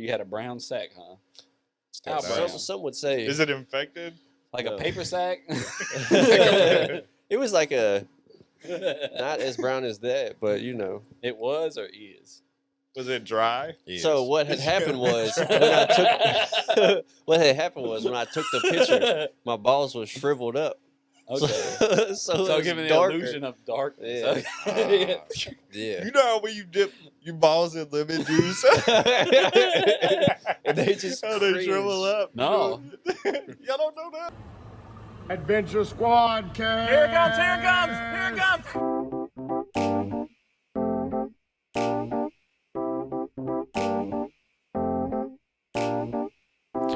You had a brown sack, huh? Some would say. Is it infected? Like a paper sack? It was like a not as brown as that, but you know. It was or is? Was it dry? So what had happened was when I took the picture, my balls was shriveled up. Okay. So giving the darker. illusion of darkness. Yeah. Okay. Yeah. You know how when you dip your balls in lemon juice? And they just how they shrivel up? No. Y'all don't know that? Adventure Squadcast. Here it comes, here it comes, here it comes.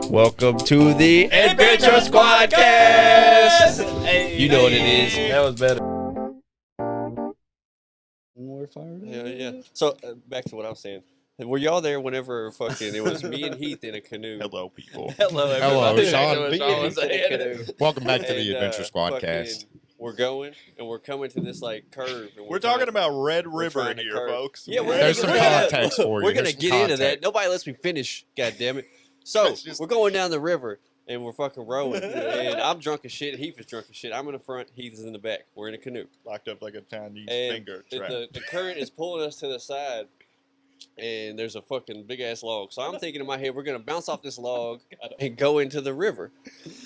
Welcome to the Adventure Squadcast. Hey, You know what it is. That was better. More fired up. Yeah. So back to what I was saying. Were y'all there whenever fucking it was me and Heath in a canoe? Hello, people. Hello, Hello, everybody. Sean. Me and Heath in a canoe. Welcome back to the And, Adventure Squadcast. fucking, we're going and we're coming to this like curve. And We're talking about Red we're River trying to here, curve. folks. Yeah, There's some context for you. We're gonna There's some get into that. context. Nobody lets me finish. God damn it! So It's just- we're going down the river and we're fucking rowing. And I'm drunk as shit. Heath is drunk as shit. I'm in the front. Heath is in the back. We're in a canoe. Locked up like a Chinese And finger trap. the current is pulling us to the side. And there's a fucking big ass log. So I'm thinking in my head, we're gonna bounce off this log and go into the river.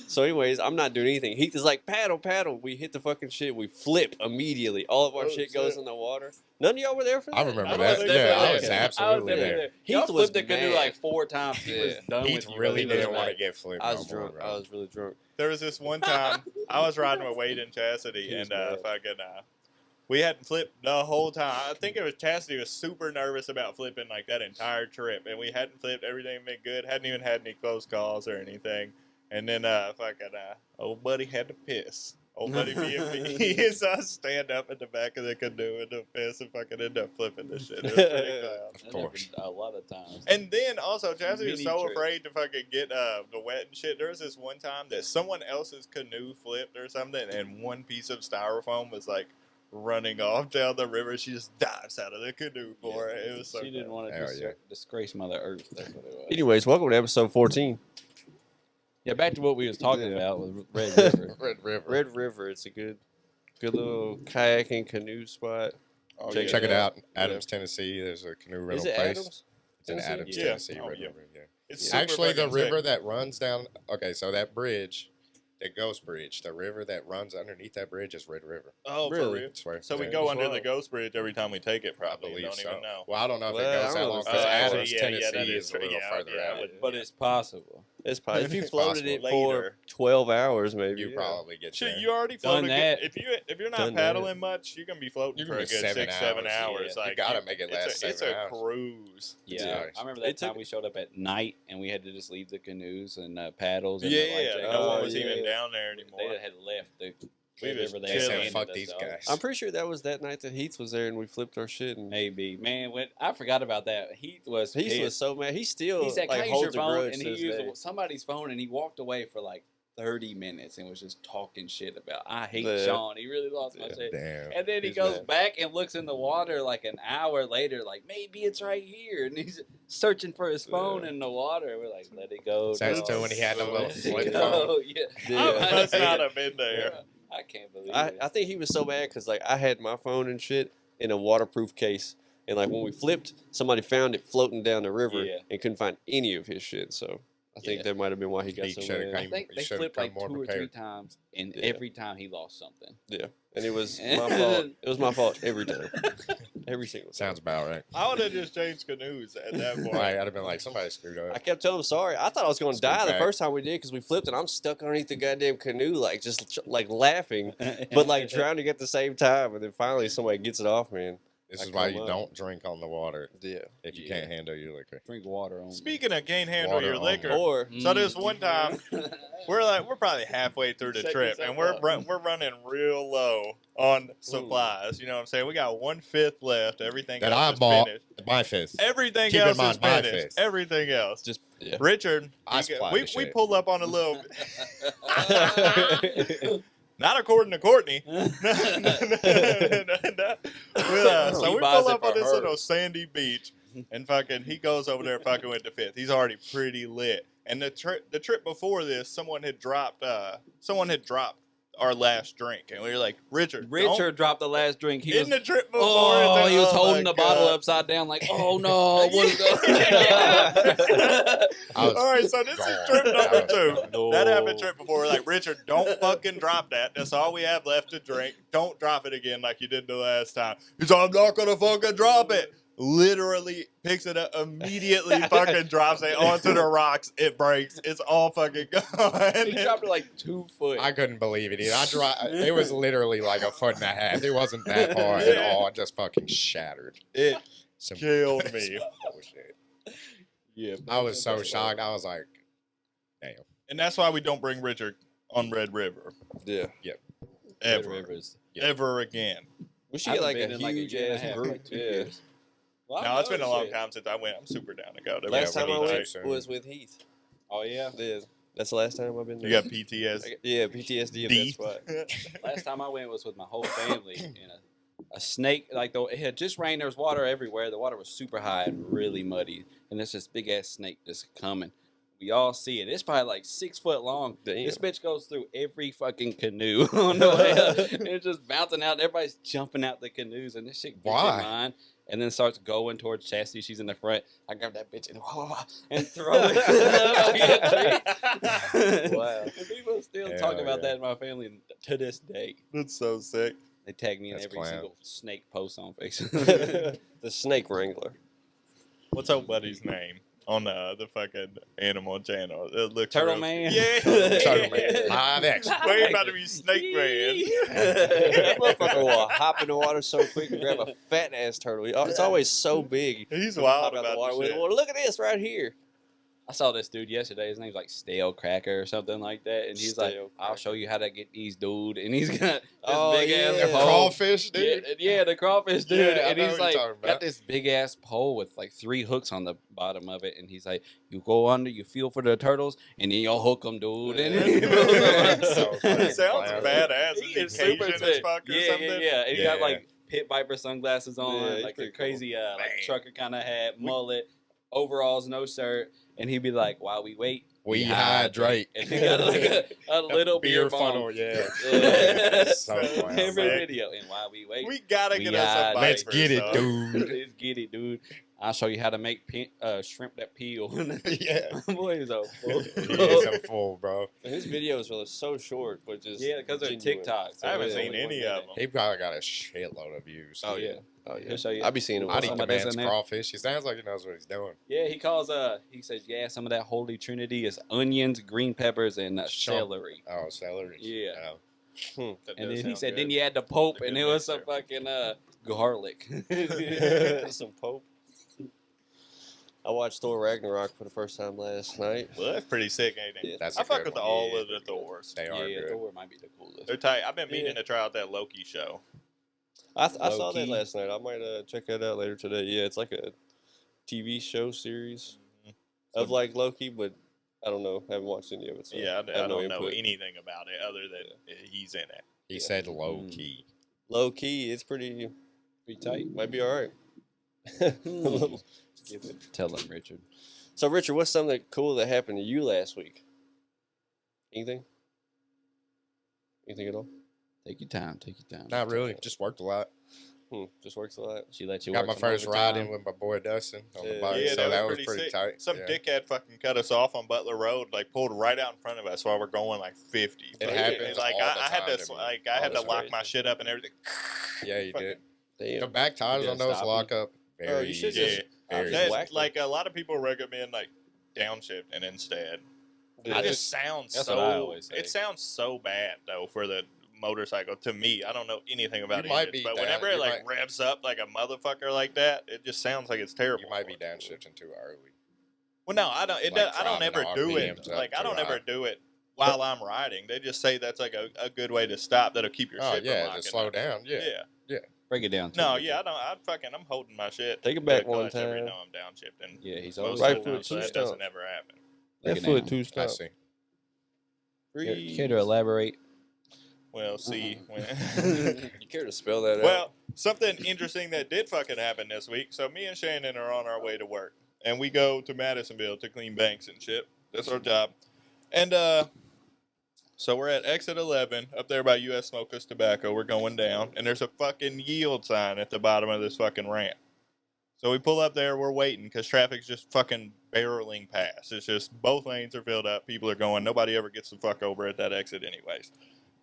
So, anyways, I'm not doing anything. Heath is like, paddle, paddle. We hit the fucking shit. We flip immediately. All of our shit goes in the water. None of y'all were there for that. I remember I that. was Yeah, I there. was absolutely there. Heath Heath was flipped the canoe mad. like 4 times. He was done Heath with you. really He was didn't want to like, get flipped. I was no more, drunk. bro. I was really drunk. There was this one time I was riding with Wade and Chastity, He was and mad. fucking we hadn't flipped the whole time. I think it was Chastity was super nervous about flipping like that entire trip, and we hadn't flipped. Everything been good. Hadn't even had any close calls or anything. And then old buddy had to piss. Old buddy being me, so I stand up at the back of the canoe and the piss and fucking end up flipping the shit. It was pretty clown. Of course. A lot of times. And then also Chastity was Mini so trips. afraid to fucking get the wet and shit. There was this one time that someone else's canoe flipped or something, and one piece of styrofoam was like running off down the river. She just dives out of the canoe for it. It was so She didn't bad. want Hell to yeah. disgrace Mother Earth. That's what it was. Anyways, welcome to episode 14. Yeah, back to what we was talking Yeah. about with Red River. Red River. Red River. It's a good little kayaking canoe spot. Oh, Check yeah. it out. Adams, Tennessee. There's a canoe rental Is it place. Adams? It's in Tennessee? Adams, Yeah. Tennessee. Oh, Red yeah. River. Yeah. It's super Actually, the fucking sick. river that runs down. Okay, so that bridge, that Ghost Bridge, the river that runs underneath that bridge is Red River. Oh, Really? for real? I swear. So we Yeah. go under Wow. the Ghost Bridge every time we take it, I probably. believe Don't so. even know. Well, I don't know if Well, it I goes that don't know long if because it's- Adams, yeah, Tennessee that is a little yeah, further yeah, out. But it's possible. It's probably if you It's floated it possible. for Later. 12 hours, maybe. You yeah. probably get Shit, there. you already Done floated. that. If you're not Done paddling much, you can be floating You for can a get good 7 6-7 hours. hours. Yeah. You Like gotta make it last it's 7 a hours. cruise. Yeah, Yeah. I remember It that time took- we showed up at night and we had to just leave the canoes and paddles. And Yeah, the life yeah. jackets. No one Oh, was yeah. even down there anymore. They had left the We river. just They They chilling. said, abandoned fuck us, these dog. guys. I'm pretty sure that was that night that Heath was there and we flipped our shit. And Maybe, man. When I forgot about that, Heath was Heath was pissed. so mad. He still He said, like "Can I use your holds a phone?" grudge And to he this used day. somebody's phone, and he walked away for like 30 minutes and was just talking shit about, I hate Yeah. Sean. He really lost my Yeah. shit. Damn. And then he He's goes mad. back and looks in the water like an hour later, like, maybe it's right here. And he's searching for his phone Yeah. in the water. We're like, let it go. That's dog. still when he had the little Let it flip go. phone. Yeah. Yeah. I must not have been there. Yeah. I can't believe I it. think he was so mad because like I had my phone and shit in a waterproof case, and like when we flipped, somebody found it floating down the river Yeah. and couldn't find any of his shit. So I think Yeah. that might have been why he got He so should've mad. I think he they should've flipped come like more 2 or 3 prepared. times, and Yeah. every time he lost something. Yeah, and it was my fault. It was my fault every time, every single time. Sounds about right. I would have just changed canoes at that point. Right, I'd have been like, somebody screwed I up. kept telling him sorry. I thought I was going to Let's go die the back. first time we did because we flipped and I'm stuck underneath the goddamn canoe, like just like laughing, but like drowning at the same time. And then finally somebody gets it off, man. This I is why come you up. don't drink on the water Yeah. if you Yeah. can't handle your liquor. Drink water only. Speaking of can't handle Water your only. liquor, Or So this one time, we're probably halfway through the Set trip, yourself and we're up. we're running real low on supplies. You know what I'm saying? We got 1/5 left. Everything That else I is bought. finished. My fifth. Everything Keep in else is mind, my finished. fifth. Everything else. just yeah. Richard, I you supplied we the shit. pull up on a little. Not according to Courtney. So He we buys pull it up for on this her. little sandy beach. And fucking, he goes over there fucking with the fifth. He's already pretty lit. And the trip before this, someone had dropped our last drink, and we were like, Richard dropped the last drink. He in was the trip before. Oh, he was oh holding the my bottle God. upside down, like, oh no, what's going I was All right, so this is gone. trip number 2. No. That happened trip before. We're like, Richard, don't fucking drop that. That's all we have left to drink. Don't drop it again like you did the last time. He's like, I'm not gonna fucking drop it. Literally picks it up immediately, fucking drops it onto the rocks. It breaks. It's all fucking gone. He dropped it like 2 foot. I couldn't believe it. It was literally like a foot and a half. It wasn't that hard at all. It just fucking shattered. It Some killed me. bullshit. Yeah, I was so shocked. I was like, damn. And that's why we don't bring Richard on Red River yeah. ever, Rivers. Yeah. ever again. We should get like been a in, like, a huge year and a ass half, group. like 2 Yeah. years. Well, No, it's been a long shit. time since I went. I'm super down to go. Last time I we need went to. was with Heath. Oh yeah. Yeah, that's the last time I've been there. You got PTSD. Yeah, PTSD of that spot. Last time I went was with my whole family in a snake. Like it had just rained. There was water everywhere. The water was super high and really muddy. And there's this big ass snake just coming. We all see it. It's probably like 6 foot long. Damn. This bitch goes through every fucking canoe on the way up. And it's just bouncing out. Everybody's jumping out the canoes, and this shit gets Why? in line. And then starts going towards Chastity. She's in the front. I grab that bitch and throw it. Wow. And people still Hell talk about yeah. that in my family to this day. That's so sick. They tag me in That's every clown. single snake post on Facebook. The snake wrangler. What's old buddy's name on the fucking animal channel? It looks Turtle real- Man? Yeah. Turtle Man. Live action. Why you about to be Snake Man? That motherfucker will hop in the water so quick and grab a fat ass turtle. It's always so big. He's He'll wild pop out about the water the with, shit. well, look at this right here. I saw this dude yesterday. His name's like Stale Cracker or something like that. And he's like, Stale I'll Cracker. show you how to get these, dude. And he's got this Oh, big ass yeah. The pole. crawfish, dude. Yeah, the crawfish dude. Yeah, I and know he's what like, you're talking got about. this big ass pole with like 3 hooks on the bottom of it. And he's like, you go under, you feel for the turtles, and then you'll hook them, dude. And Yeah. he goes So on. funny. It sounds Clown. badass. He Is is he super Cajun as sick. fuck or Yeah, something? yeah. And he got Yeah. like pit viper sunglasses on, Yeah, he's like a pretty cool. crazy like Man. trucker kind of hat, mullet, overalls, no shirt. And he'd be like, while we wait, We hydrate. And he got like a little beer funnel, bong. yeah. Yeah. So clown. Every Sick. video. And while we wait, We gotta We get us some hydrate. Let's vipers, get it, though. dude. let's get it, dude. I'll show you how to make shrimp that peel. Yeah. Boy, is a fool. He is a fool, bro. His videos are so short, but just Yeah, because they're genuine. TikToks. I haven't It's seen only any 1 of minute. them. He probably got a shitload of views. Oh yeah, oh He'll yeah. show you. I be seeing him. I'd eat Some the of this man's in there. crawfish. He sounds like he knows what he's doing. Yeah, he calls he says, yeah, some of that holy trinity is onions, green peppers, and Sure. celery. Oh, celery. Yeah. Oh. That And does then he sound said, good. then you add the Pope, A and good it was some mixture. fucking garlic. Some Pope. I watched Thor Ragnarok for the first time last night. Well, that's pretty sick, ain't it? Yeah. That's I a fuck good with one. all Yeah, of the pretty cool. Thors. They are Yeah, good. Thor might be the coolest. They're tight. I've been meaning Yeah. to try out that Loki show. I saw that Low-key. last night. I might check that out later today. Yeah, it's like a TV show series of like Loki, but I don't know. I haven't watched any of it. So Yeah, I have don't no know input. anything about it other than he's in it. He said low key. Low key, it's pretty tight. Might be all right. Give it. Tell him, Richard. So, Richard, what's something cool that happened to you last week? Anything? Anything at all? Take your time. Take your time. Not really. Just worked a lot. Just works a lot. She let you Got work my some first ride overtime. in with my boy Dustin on the Yeah. bike, Yeah, so that was was pretty sick. tight. Some yeah. dickhead fucking cut us off on Butler Road, like pulled right out in front of us while we're going like 50. It Like, happens Like all I the had time to to me. like I had to That's lock crazy. my shit up and everything. Yeah, you did. The Damn. back tires You on didn't those stop lock up very you should easy. just- Very just easy. whack them. Like a lot of people recommend like downshifting instead. Yeah. It just sounds That's so. what I always say. It sounds so bad though for the motorcycle to me. I don't know anything about You might engines, be but down- whenever it you like might- revs up like a motherfucker like that, it just sounds like it's terrible. You might be downshifting too early. Well, no, I don't. It Like does, I don't driving ever the do it. RPMs up Like I too don't ever high. do it while I'm riding. They just say that's like a good way to stop. That'll keep your Oh shit from yeah, locking to slow up. down. Yeah. Break it down. No, yeah, I don't. I'm holding my shit. Take it back to one clutch every time. time I'm downshifting. Yeah, he's Most always Right of the foot, time, so two that doesn't stump. ever happen. Break That it foot down. too I stop. see. Care to elaborate? Well, C. You care to spell that out? Well, something interesting that did fucking happen this week. So me and Shannon are on our way to work, and we go to Madisonville to clean banks and shit. That's our job. And so we're at exit 11 up there by U.S. Smokeless Tobacco. We're going down, and there's a fucking yield sign at the bottom of this fucking ramp. So we pull up there. We're waiting because traffic's just fucking barreling past. It's just both lanes are filled up. People are going. Nobody ever gets the fuck over at that exit anyways.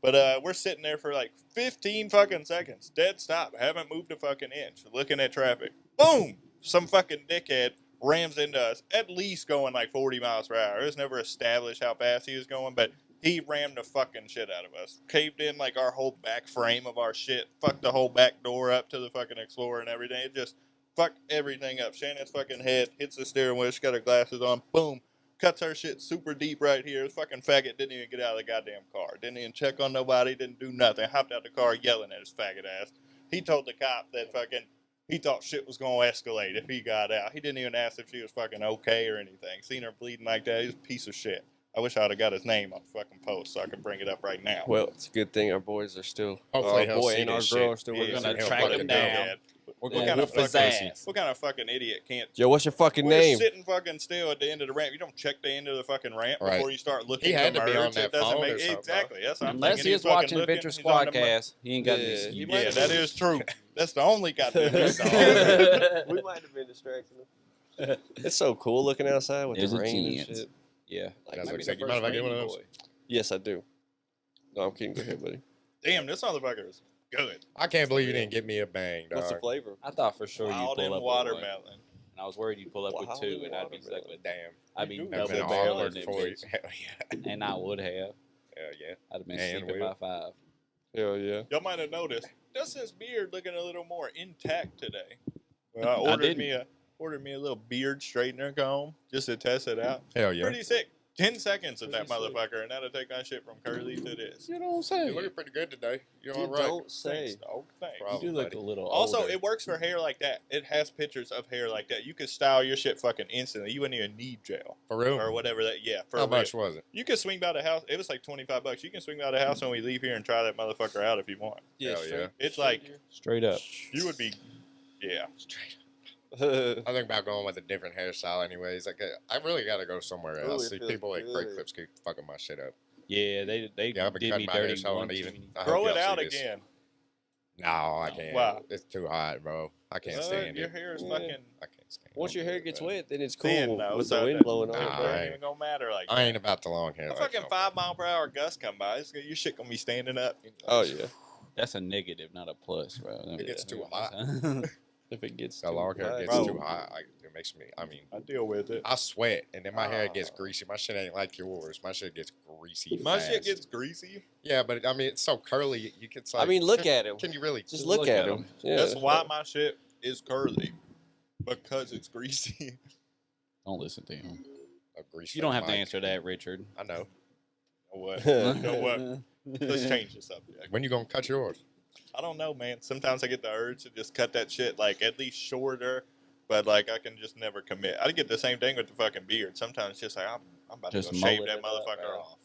But we're sitting there for like 15 fucking seconds. Dead stop. Haven't moved a fucking inch. Looking at traffic. Boom! Some fucking dickhead rams into us. At least going like 40 miles per hour. It was never established how fast he was going, but he rammed the fucking shit out of us. Caved in like our whole back frame of our shit. Fucked the whole back door up to the fucking Explorer and everything. It just fucked everything up. Shannon's fucking head hits the steering wheel. She got her glasses on. Boom. Cuts her shit super deep right here. This fucking faggot didn't even get out of the goddamn car. Didn't even check on nobody. Didn't do nothing. Hopped out the car yelling at his faggot ass. He told the cop that fucking he thought shit was going to escalate if he got out. He didn't even ask if she was fucking okay or anything. Seen her bleeding like that. He's a piece of shit. I wish I would have got his name on the fucking post so I could bring it up right now. Well, it's a good thing our boys are still. Hopefully our he'll boy see and our this girl shit. are still Yeah, working. he's on gonna it. track him down. We're What gonna kind of whip his fucking ass. what kind of fucking idiot can't? Yo, what's your fucking We're name? sitting fucking still at the end of the ramp. You don't check the end of the fucking ramp Right. before you start looking. He had to be on merge. that It doesn't phone make or something, exactly. That's what I'm Unless thinking. he He's is fucking watching looking, Venture he's on the Squadcast, he ain't got Yeah, any he excuse. might Yeah, have that been. is true. That's the only goddamn reason. We might have been distracting him. It's so cool looking outside with There's the a rain and chance. shit. Yeah. That's Might what be he said. the You mind if I first get one of rainy those? boy. Yes, I do. No, I'm kidding. Go ahead, buddy. Damn, this motherfucker is good. I can't believe you didn't give me a bang, dog. What's the flavor? I thought for sure you'd Wild pull and up with watermelon. one. And I was worried you'd pull up with Wild two, and and I'd be stuck watermelon. with Damn. I'd be You do That'd double been barreling awkward barreling for you. it, Hell yeah. and I would have. Hell yeah. I'd have been And sleeping will. by 5. Hell yeah. Y'all might have noticed Dustin's beard looking a little more intact today. Well, I I ordered didn't. me a little beard straightener comb just to test it out. Hell yeah. Pretty sick. 10 seconds of that Pretty sick. motherfucker, and that'll take that shit from curly to this. You don't You're say. looking pretty good today. You're You all right. don't say. Thanks, dog. Thanks. Problem. You do look buddy. a little Also, older. it works for hair like that. It has pictures of hair like that. You could style your shit fucking instantly. You wouldn't even need gel For real? or whatever that. Yeah, for How real. much was it? You could swing by the house. It was like $25. You can swing by the house when we leave here and try that motherfucker out if you want. Yeah, Hell yeah. It's like Straight up. you would be. Yeah. straight. I think about going with a different hairstyle anyways. Like, I really got to go somewhere Ooh, else. it See, feels people at good. Great Clips keep fucking my shit up. Yeah, they Yeah, I've been did cutting me my hair dirty so one uneven. too many- I hope Grow it y'all see out this. again. No, I can't. Why? It's too hot, bro. I can't stand Your it. hair is Yeah. fucking I can't stand Once it. your hair gets wet, then it's cool thin though. with so the wind that- blowing It on. Nah, it. ain't even gonna matter like I that. ain't about the long hair. A like fucking y'all. 5-mile-per-hour gust come by. Your shit gonna be standing up. Oh yeah. That's a negative, not a plus, bro. It gets too If it gets The long hair hot. gets Bro. too hot. It makes me. I mean, I deal with it. I sweat and then my hair gets Ah. greasy. My shit ain't like yours. My shit gets greasy. My fast. shit gets greasy. Yeah, but I mean, it's so curly. You can. I mean, look at him. Can you really? Just look at him. Yeah. That's why my shit is curly. Because it's greasy. Don't listen to him. A grease You don't have to mic. answer that, Richard. I know. You know what? You know what? Let's change the subject. When you gonna cut yours? I don't know, man. Sometimes I get the urge to just cut that shit like at least shorter, but like I can just never commit. I get the same thing with the fucking beard. Sometimes it's just like I'm about Just to go shave mullet that it up, motherfucker bro. off.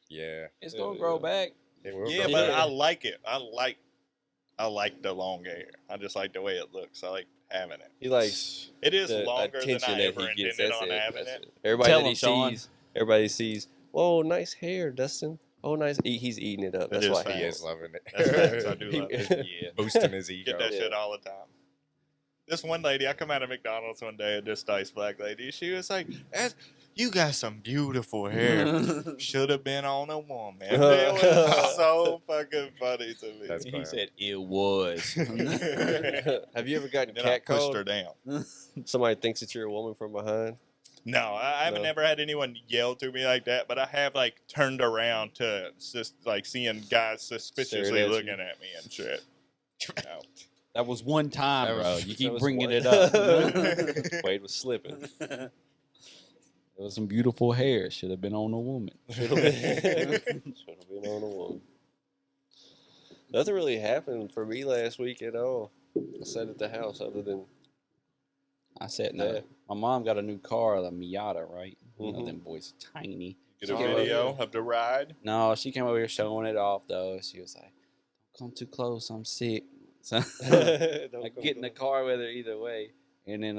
Yeah. It's Yeah, gonna grow yeah. back. It will Yeah, go but back. I like it. I like the long hair. I just like the way it looks. I like having it. He likes It is the longer than attention I that ever he gets. intended That's on it. having That's it. it. Everybody Tell that he him, Sean. sees, everybody sees. Whoa, nice hair, Dustin. Oh, nice. He's eating it up. That That's is why facts. He is loving it. That's facts. I do love it. Yeah. Boosting his ego. Get that Yeah. shit all the time. This one lady, I come out of McDonald's one day, and this nice black lady, she was like, "You got some beautiful hair. Should have been on a woman." It was so fucking funny to me. That's He fine. said it was. Have you ever gotten And then I cat pushed her called? down. Somebody thinks that you're a woman from behind. No, I haven't No. never had anyone yell to me like that, but I have like turned around to just like seeing guys suspiciously Staring at looking you. at me and shit. No. That was one time, That bro. was- You that keep was bringing one- it up. Wade was slipping. There was some beautiful hair. Should have been on a woman. Should have been on a woman. Nothing really happened for me last week at all. I sat at the house other than I said Yeah. no. My mom got a new car, a Miata, right? You know, Mhm. them boys are tiny. Get a Oh, video yeah. of the ride. No, she came over here showing it off though. She was like, "Don't come too close, I'm sick." So I get in the car with her either way. And then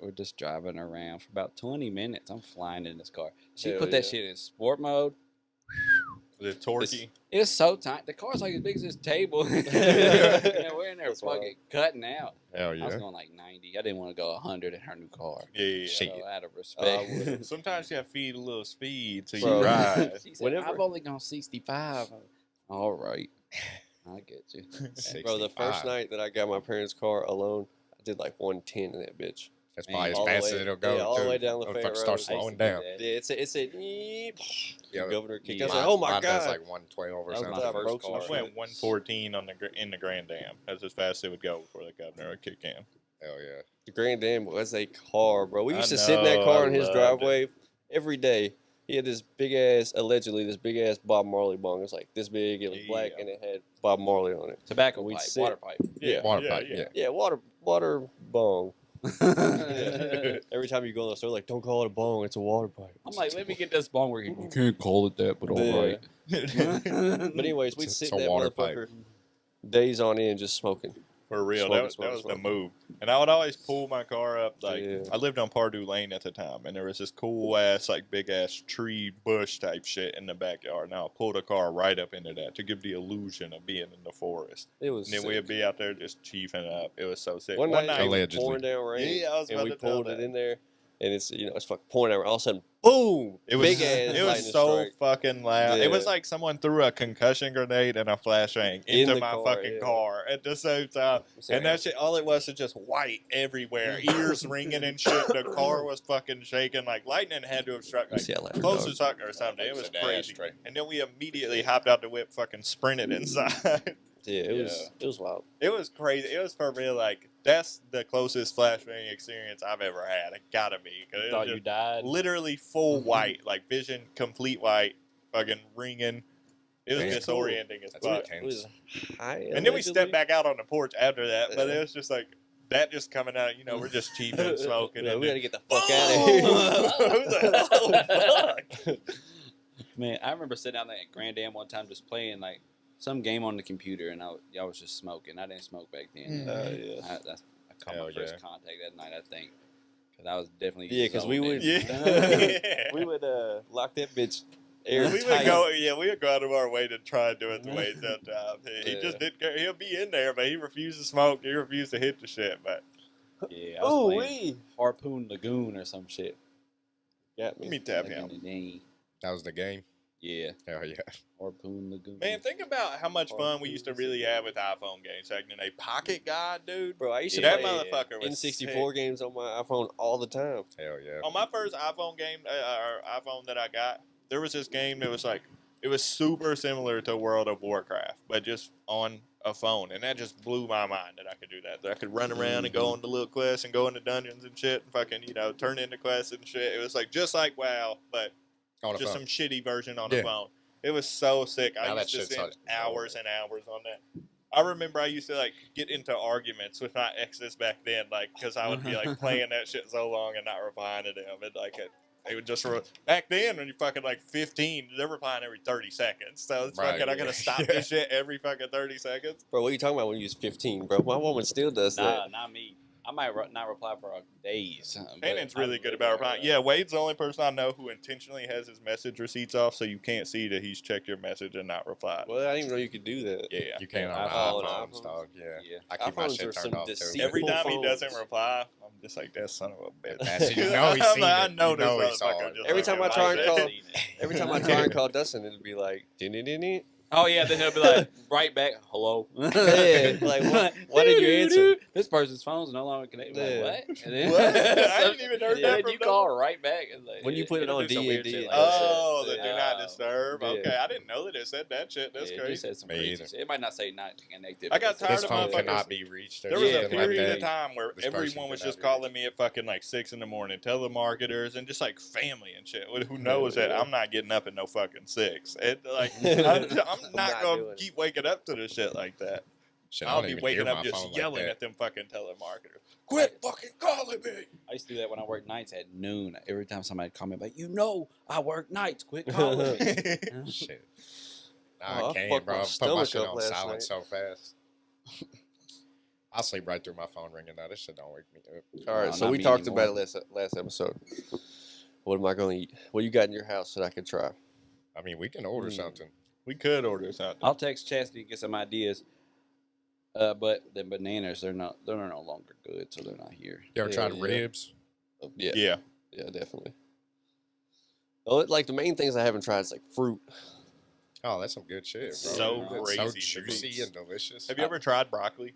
we're just driving around for about 20 minutes. I'm flying in this car. She Hell put that yeah. shit in sport mode. The torquey. It's so tight. The car's like as big as this table. and we're in there That's wild. fucking cutting out. Hell I was yeah. going like 90. I didn't want to go 100 in her new car. Yeah. Shit. So out of I respect. would've. Sometimes you have to feed a little speed to Bro. you ride. She said, Whenever- I've only gone 65. All right. I get you. Bro, the first 65. night that I got my parents' car alone, I did like 110 in that bitch. That's Man, probably as all the fast way- as it'll go. yeah, all the too. way down the Motherfucker Fayette start Road. I used slowing to do down. that. Yeah, it said, "Eep." Yeah, Governor kick. I yeah, was like, oh my Mine does god. like 112 or That was something. my I first broke some car. I shit. went 114 in the Grand Dam. That's as fast as it would go before the governor would kick in. Hell yeah. The Grand Dam was a car, bro. We I used to sit in that know, car I in his loved driveway every day. He had this big ass, allegedly this big ass Bob Marley bong. It was like this big. It was black Yeah. and it had Bob Marley on it. Tobacco We'd pipe, sit- water pipe. Yeah. Water pipe, yeah. Yeah, water bong. I'm Every time you go to the store, like, don't call it a bong, it's a water pipe. like, let me get this bong where you can't call it that, but all Yeah. right. But anyways, we'd It's sit a in that water pipe. motherfucker days on end just smoking. For real, Smoking, that was the smoking. move. And I would always pull my car up. Like Yeah. I lived on Pardue Lane at the time, and there was this cool ass, like big ass tree bush type shit in the backyard. And I would pull the car right up into that to give the illusion of being in the forest. It was And then sick. we'd be out there just chiefing up. It was so sick. One night, it was Allegedly. pouring down rain, Yeah, I was and about we to tell pulled that. it in there, and it's it's fucking pouring down rain. All of a sudden, boom! It was big ass it was lightning so strike. fucking loud. It was Yeah. like someone threw a concussion grenade and a flashbang In into the my car, fucking yeah. car at the same time. And that shit, all it was just white everywhere, ears ringing and shit. The car was fucking shaking. Like lightning had to have struck like See, I like close dog. to sucker or something. It was It's an crazy. ashtray. And then we immediately hopped out the whip, fucking sprinted inside. Yeah, it was wild. It was crazy. It was for real. Like that's the closest flashbang experience I've ever had. It gotta be. 'Cause it was Thought just you died. literally full white, like vision complete white, fucking ringing. It was Damn. disorienting as That's fuck. intense. It was high. And then we allegedly. stepped back out on the porch after that, but Yeah. it was just like that just coming out. You know, we're just cheaping, smoking. Yeah, and we then, gotta get the fuck out of here. It was like, oh, fuck. Man, I remember sitting down there at Grand Dam one time just playing like some game on the computer, and I was just smoking. I didn't smoke back then. Yeah. I caught Hell my first yeah. contact that night, I think. Because I was definitely Yeah, 'cause we zoned would- in. Yeah. We would lock that bitch We airtight. would go, we would go out of our way to try and do it the way sometimes. He Yeah. just didn't care. He'll be in there, but he refused to smoke. He refused to hit the shit. But Yeah, I was Oh, playing we Harpoon Lagoon or some shit. got let me. me tap Back in him. the day. That was the game. Yeah, Hell yeah. Harpoon Lagoon. Man, think about how much fun we used to really have with iPhone games back in the day. Pocket God, dude. Bro, I used to That play motherfucker was N64 games on my iPhone all the time. Hell yeah. On my first iPhone game, or iPhone that I got, there was this game that was like, it was super similar to World of Warcraft, but just on a phone, and that just blew my mind that I could do that. That I could run around and go on the little quests and go into dungeons and shit, and fucking turn into quests and shit. It was like just like WoW, but On the just phone. some shitty version on Yeah. the phone. It was so sick. Now I that used to shit's spend on- hours and hours on that. I remember I used to like get into arguments with my exes back then, like because I would be like playing that shit so long and not replying to them, and like they would just back then when you're fucking like 15, they're replying every 30 seconds. So it's Right. fucking I gotta stop this shit every fucking 30 seconds. Bro, what are you talking about when you was 15, bro? My woman still does Nah, that. not me. I might not reply for days. but Shannon's really I good about replying. Yeah, Wade's the only person I know who intentionally has his message receipts off so you can't see that he's checked your message and not replied. Well, I didn't even know you could do that. Yeah. You can't Yeah, on iPhone, iPhones, dog. Yeah. Yeah. I keep my iPhones shit are turned some off too. deceitful Every time he phones. doesn't reply, I'm just like, that son of a bitch. That's it. You know he's I'm seen like, I it. know You this know he saw motherfucker it. just Every like time I that. try and Like call- that. Every time I try and call Dustin, it'd be like, "Ding-ding-ding-ding." Oh yeah, then he'll be like right back, hello. Yeah, like, why did you answer? This person's phone's no longer connected. Yeah. Like, what? And then, What? I didn't even heard yeah, that then from you no call one. right back. And like, When you put it it'll on do some weird D&D, shit it like does that. Oh, the do not Oh. disturb. Yeah. Okay, I didn't know that it said that shit. That's Yeah, it just crazy. said some Me crazy either. shit. It might not say not connected. I but got it's- tired This of phone motherfuckers. cannot be reached. Or There was Yeah, a something like period that. of time where This person everyone was cannot just be calling me at fucking like 6 in the morning, telemarketers and just like family and shit. Who knows that Yeah. I'm not getting up at no fucking 6? It like I'm not not gonna doing it. keep waking up to this shit like that. Shit, I I'll don't be even waking hear up my just phone yelling like at them fucking telemarketers. Quit fucking calling me. I used to do that when I worked nights at noon. Every time somebody called me, like, I work nights. Quit calling me. that. Shit. Nah, Oh, I I can't, fucked bro. my I put my stomach shit up on last silent night. so fast. I'll sleep right through my phone ringing now. This shit don't wake me up. All right, No, so not we me talked anymore. about it last episode. What am I going to eat? What you got in your house that I could try? I mean, we can order something. We could order something. I'll text Chastity to get some ideas. But the bananas, they're no longer good, so they're not here. You ever Yeah, tried yeah. ribs? Yeah, Yeah. yeah, definitely. Oh, like the main things I haven't tried is like fruit. Oh, that's some good shit, bro. It's so It's crazy, so dude. juicy and delicious. Have you ever tried broccoli?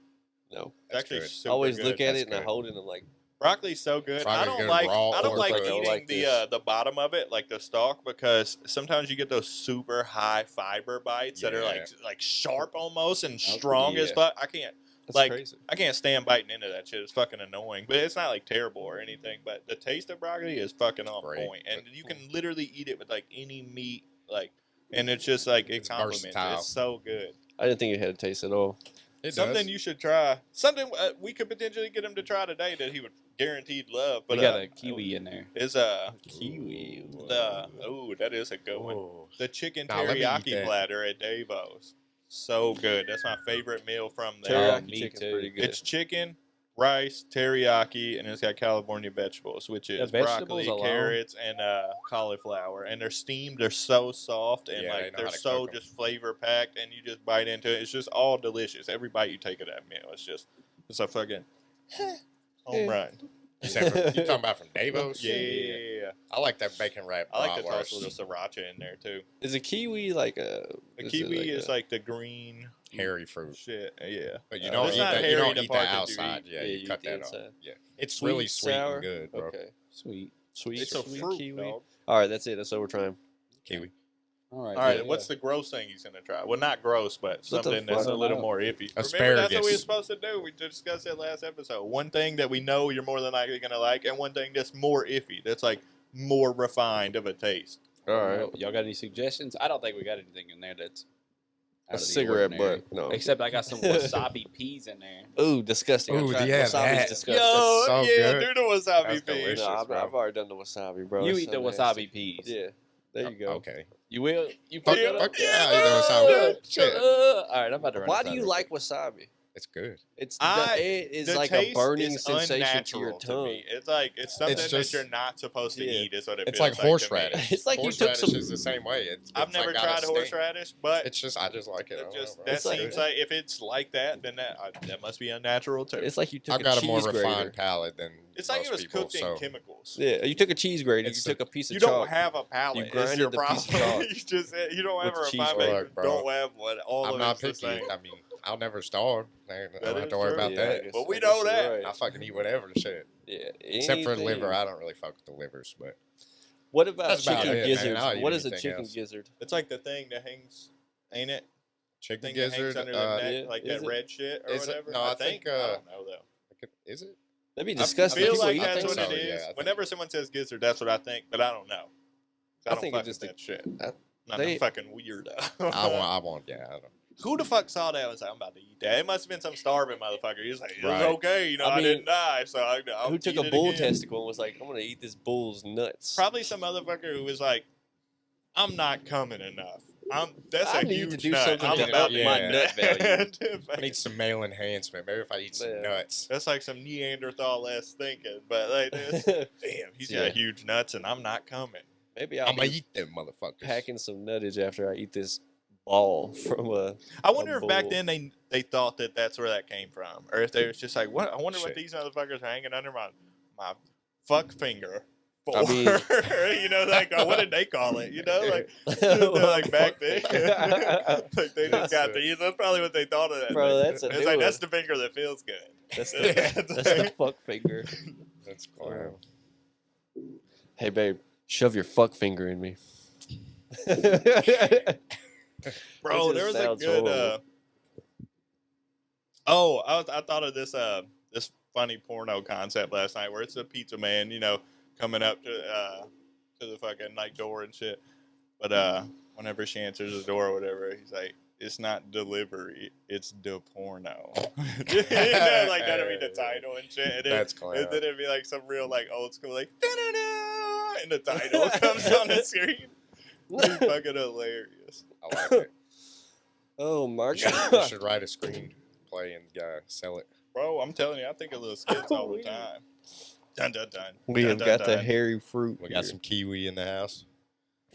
No, It's That's actually good. super I always good. look at That's it and I good. hold it and I'm like, Broccoli's so good. Try I to don't get like raw I don't or like cooked. eating like this. the bottom of it, like the stalk, because sometimes you get those super high fiber bites that are Yeah. like sharp almost and strong as yeah. fuck. I can't that's like crazy. I can't stand biting into that shit. It's fucking annoying, but it's not like terrible or anything. But the taste of broccoli is fucking on Great. point, and you can literally eat it with like any meat, like, and it's just like it It's complements. It. versatile. It's so good. I didn't think it had a taste at all. It Something does. you should try. Something we could potentially get him to try today that he would guaranteed love. But We got a kiwi in there. Is Kiwi. that is a good one. Ooh. The chicken Nah, let me eat teriyaki that. platter at Davo's. So good. That's my favorite meal from there. Teriyaki me chicken's too. pretty good. It's chicken, rice, teriyaki, and it's got California vegetables, which is vegetables broccoli, alone? carrots, and cauliflower. And they're steamed. They're so soft and Yeah, they like know they're how to so cook 'em. just flavor packed, and you just bite into it. It's just all delicious. Every bite you take of that meal, it's a fucking home run. You talking about from Davos? Yeah. I like that bacon wrap. I like to toss bratwurst. a little sriracha in there too. Is a kiwi like a? The kiwi is like the green hairy fruit. shit. Yeah. But you Oh, don't it's eat not that. You hairy don't the eat part the that you outside. eat. Yeah, Yeah, you you cut eat the that off. inside. Yeah, it's really sweet sour? and good, bro. Okay, Sweet. sweet. It's a sweet fruit, kiwi. dog. All right, that's it. That's what we're trying. Kiwi. All right. All right, yeah, what's the gross thing he's gonna try? Well, not gross, but What the something fuck? that's a little No. more iffy. Remember, that's what we were Asparagus. supposed to do. We discussed it last episode. One thing that we know you're more than likely gonna like, and one thing that's more iffy. That's like more refined of a taste. All right, Y'all got any suggestions? I don't think we got anything in there that's a out of the cigarette ordinary. butt. No. Except I got some wasabi peas in there. Ooh, disgusting. Ooh, I tried- yeah, wasabi's that. disgusting. Yo, so yeah, good. do the wasabi That's pea. delicious. No, bro. I've already done the wasabi, bro. You It's eat so the nasty. wasabi peas. Yeah, there you go. Okay. You will? You Fuck, fuck it up? fuck yeah, I eat the wasabi. Shit. All right, I'm about to run. Why this do you out like real wasabi? It's good. It's I- it is The like a taste burning is sensation to your unnatural tongue. me. It's like it's something just- that you're not supposed to Yeah. eat. Is what it It's feels like to me. horseradish. It's like you took horseradish some- is the same way. I've never tried horseradish, but I just like it. I it don't just know, bro. that It's like- seems like if it's like that, then that must be unnatural too. It's like you took I've a got a cheese more grater. refined palate than It's like most it was people, cooked in so chemicals. Yeah, you took a cheese grater. You It's took a piece of You chalk. don't have a palate. You Is grinded your the piece of problem. chalk you don't have a with the cheese refinement. Look, bro, Don't have one. All I'm of not it's the picky. same. I mean, I'll never starve. I That don't have is to worry true. about Yeah, I that. guess- But we I guess know you're that. right. I fucking eat whatever shit. Yeah, Except for anything. liver. I don't really fuck with the livers, but What about That's about chicken it, man. gizzards? I'll eat What is a anything chicken else. gizzard? It's like the thing that hangs, ain't it? chicken Thing that hangs gizzard. under the neck, yeah, like is that it? red shit or Is it? whatever. No, I think, I don't know though. Is it? That'd be I disgusting. feel People like eat that's that. what so, it is. yeah, I think- Whenever someone says gizzard, that's what I think, but I don't know. I don't think fuck it's just with a- that shit. I- I'm they- a fucking weirdo. I want. Yeah, I don't. Who the fuck saw that and was like, I'm about to eat that? It must have been some starving motherfucker. He was like, it was Right. okay, you know, I I, mean, didn't die, so I'll Who took eat a it bull again. testicle and was like, I'm gonna eat this bull's nuts? Probably some motherfucker who was like, I'm not coming enough. That's I a need huge to do nut. something I'm to about up to my eat nut that. I need some male enhancement. Maybe if I eat some Yeah. nuts. That's like some Neanderthal-esque thinking, but like this. Damn, he's Yeah. got huge nuts and I'm not coming. Maybe I'll I'm gonna be eat them motherfuckers. packing some nuttage after I eat this ball from a. I wonder if back bull. then they thought that that's where that came from, or if they was just like, what? I wonder what Shit. these motherfuckers are hanging under my fuck finger for. I mean- you know, like what did they call it? You know, like like back then, like they just got these. That's probably what they thought of that. Bro, thing. that's a It's new like one. that's the finger that feels good. That's the fuck finger. That's cool. Hey babe, shove your fuck finger in me. Bro, That there was just a sounds good. horrible. I thought of this this funny porno concept last night where it's a pizza man, you know, coming up to the fucking like door and shit. But whenever she answers the door or whatever, he's like, it's not delivery, it's the porno. You know, like that'll be the title and shit. And then, That's clown. and then it'd be like some real like old school like da-da-da, and the title comes on the screen. It's fucking hilarious. I like it. Oh my You god. should write a screenplay and sell it. Bro, I'm telling you, I think of little skits all the time. Dun dun dun. We dun, have dun, got dun. the hairy fruit. We got some kiwi in the house.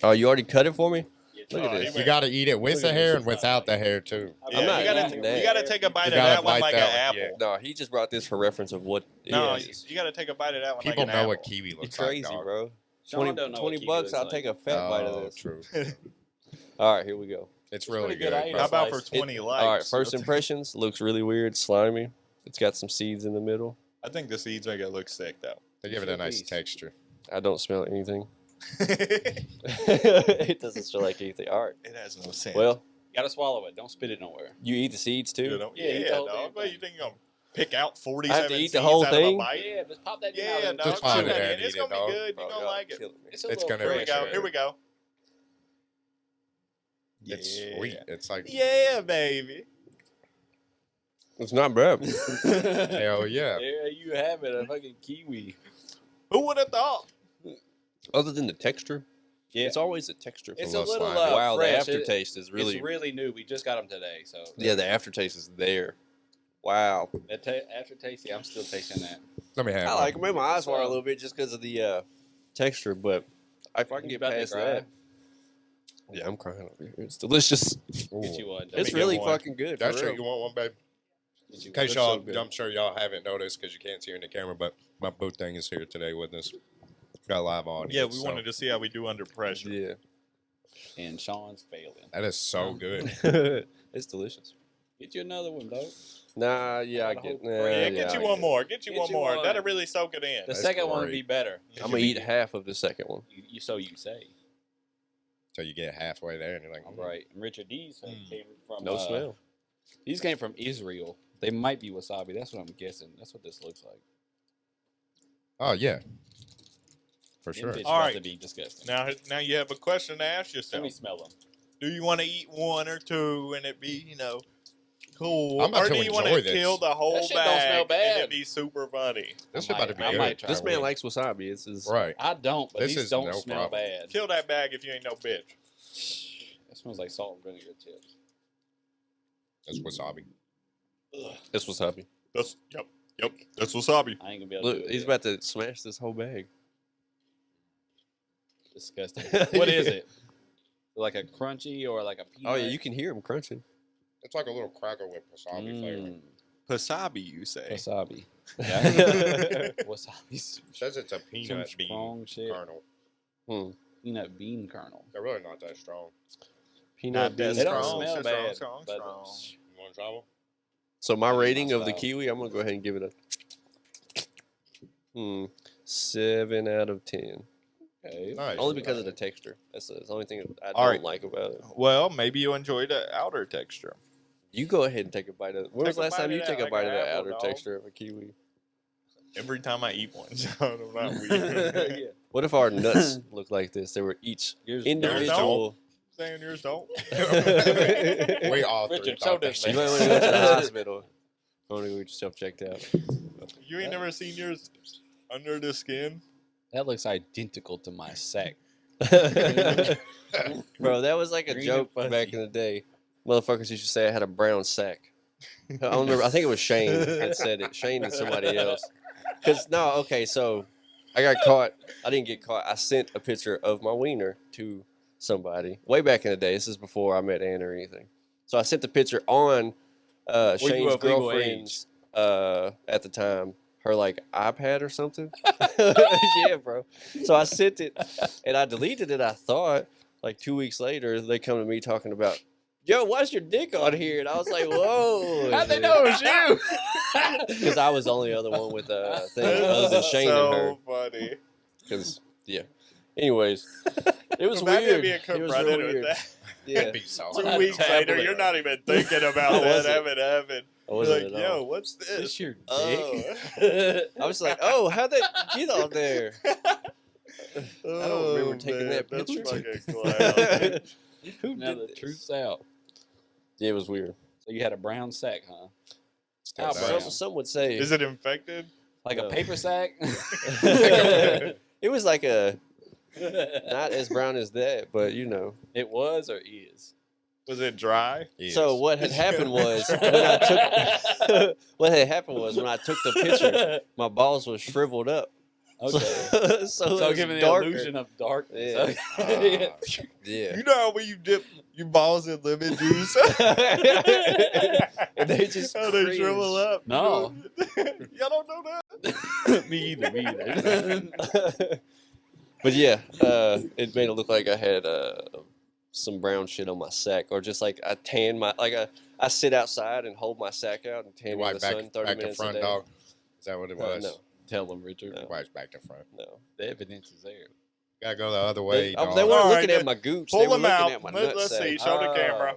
Oh, you already cut it for me? Look at Oh, this. he You got to eat it with Look the at hair this. and without the hair too. Yeah, I'm not you gotta, eating that. you gotta take a bite You of gotta that one bite like that an one, apple. yeah. No, he just brought this for reference of what it No, is. you gotta take a bite of that one People like know an what apple. kiwi You're looks crazy, like, dog. bro. Sean 20, don't know 20 what kiwi bucks, looks I'll like. take a fat bite of Oh, this. true. All right, here we go. It's really pretty good. good. I ate bro. How it. about for Slice. 20 likes? All right, first impressions. Looks really weird, slimy. It's got some seeds in the middle. I think the seeds make it look sick though. They give it a nice texture. I don't smell anything. It It doesn't smell like anything. All right. has no sense. Well, You gotta swallow it. Don't spit it nowhere. you eat the seeds you too? know, Yeah, eat yeah, the whole dog. damn What thing. you think you're gonna pick out 47 I have to eat the seeds whole out thing? of a bite? Yeah, just pop that in Yeah, out. dog. Just pop Chew it that in, in. It's eat gonna it, be dog. good. Bro, You're gonna y'all like it. killing me. It's a It's little gonna Here be we fresh. go. good. Here we go. It's Yeah. sweet. It's like, Yeah, baby. It's not bad. hell yeah. There you have it, a fucking kiwi. Who would have thought? Other than the texture, Yeah. it's always a texture. It's a a little little slimy. wow, fresh. the aftertaste is really, It's really new. We just got them today, so yeah, the aftertaste is there. Wow. that aftertaste. Yeah, I'm still tasting that. Let me have I one. like it. Made my eyes water a little bit just because of the texture, but if I can You get about to past cry? that, yeah, I'm crying over here. It's delicious. Ooh. Get you one. Let It's me really get one. fucking good. That's For it. real. You want one, babe? Get you In case That's y'all, so good. I'm sure y'all haven't noticed because you can't see her in the camera, but my boot thing is here today with us. Got a live audience. Yeah, we so wanted to see how we do under pressure. Yeah, And Sean's failing. That is so good. it's delicious. Get you another one, dog. Nah, yeah, I Got a get. whole Nah, crate. Yeah, yeah, get I you one it. more. Get you Get one you more. one. That'll really soak it in. The That's second one would great. be better. I'm gonna eat half of the second one. So you say. So you get halfway there and you're like, All right. And Richard, these came from No smell. These came from Israel. They might be wasabi. That's what I'm guessing. That's what this looks like. oh, yeah. For Them sure. bitches All about right. to be disgusting. Now you have a question to ask Let yourself. me smell them. Do you want to eat one or two and it be, cool? I'm about or to do you want enjoy to this. kill the whole That shit don't bag smell bad. and it be super funny? This I is about to be might- I good. might try This man one. likes wasabi. It's his, Right. I don't, but This these is don't no smell problem. bad. Kill that bag if you ain't no bitch. That smells like salt and vinegar chips. That's wasabi. Ugh. It's wasabi. Yep. That's wasabi. I ain't gonna be able to Look, do it. he's yet. about to smash this whole bag. Disgusting. What is it? Like a crunchy or like a peanut? Oh yeah, you can hear him crunching. It's like a little cracker with wasabi flavor. Mm, Wasabi, you say? wasabi. Wasabi. It says it's a Some peanut bean strong shit. kernel. Peanut bean kernel. They're really not that strong. Peanut Not that beans. They don't Strong, smell strong, bad. strong, but strong. You want to try one? So my Yeah, rating my of the style. kiwi, I'm gonna go ahead and give it a 7 out of 10. Okay. Nice. Only because of the texture. That's the only thing I All don't right. like about it. Well, maybe you enjoy the outer texture. You go ahead and take a bite of it. When was Take the a last time bite you of take that a like bite an of the apple, outer dog. texture of a kiwi? Every time I eat one, so I'm not weird. Yeah. What if our nuts look like this? They were each Yours- individual. Saying yours don't. We all three Richard, thought show that this shit. You might want to go to the hospital. I want to go get yourself checked out. You ain't never seen yours under the skin? That looks identical to my sack. Bro, that was like a Green joke and fuzzy. back in the day. Motherfuckers used to say I had a brown sack. I don't remember. I think it was Shane that said it. Shane and somebody else. So I got caught. I didn't get caught. I sent a picture of my wiener to somebody way back in the day. This is before I met Ann or anything. So I sent the picture on you Shane's of legal girlfriend's at the time, her like iPad or something. Yeah, bro. So I sent it and I deleted it. I thought like 2 weeks later they come to me talking about, yo, why's your dick on here? And I was like, whoa. How'd they know it was you? Because I was the only other one with a thing other than Shane and her. So funny. Because yeah. Anyways, it was Imagine weird. being It was confronted real with weird. that. Yeah, That'd be so 2 Not weeks a later, tablet. you're not even thinking I about that wasn't. having happened. I You're wasn't like, at yo, all. what's Is this? your dick? Oh. I was like, oh, how'd that get on there? I don't remember taking that That's picture. fucking clown. Who Now did the this? truth's out. Yeah, it was weird. So you had a brown sack, huh? Still How nice. brown? Some would say Is it infected? Like No. a paper sack? it was like a not as brown as that, but you know. It was or is? Was it dry? Yes. So what had happened was when I took what had happened was when I took the picture, my balls were shriveled up. Okay. so So it was giving the darker. illusion of darkness. Yeah. Okay. Yeah. You know how when you dip your balls in lemon juice? And they just how they cringe. shrivel up. No. Y'all don't know that? Me either. But yeah, it made it look like I had some brown shit on my sack, or just like I tan my I sit outside and hold my sack out and tan You in the wipe back, sun 30 back to minutes front, a day. dog. Is that what it was? No, Tell them, Richard. No. Wipes back to front. no. The evidence is there. Gotta go the other way. They dog. weren't All right, looking at then my gooch. Pull They were them looking out. at my Let's nutsack. see. Show the camera.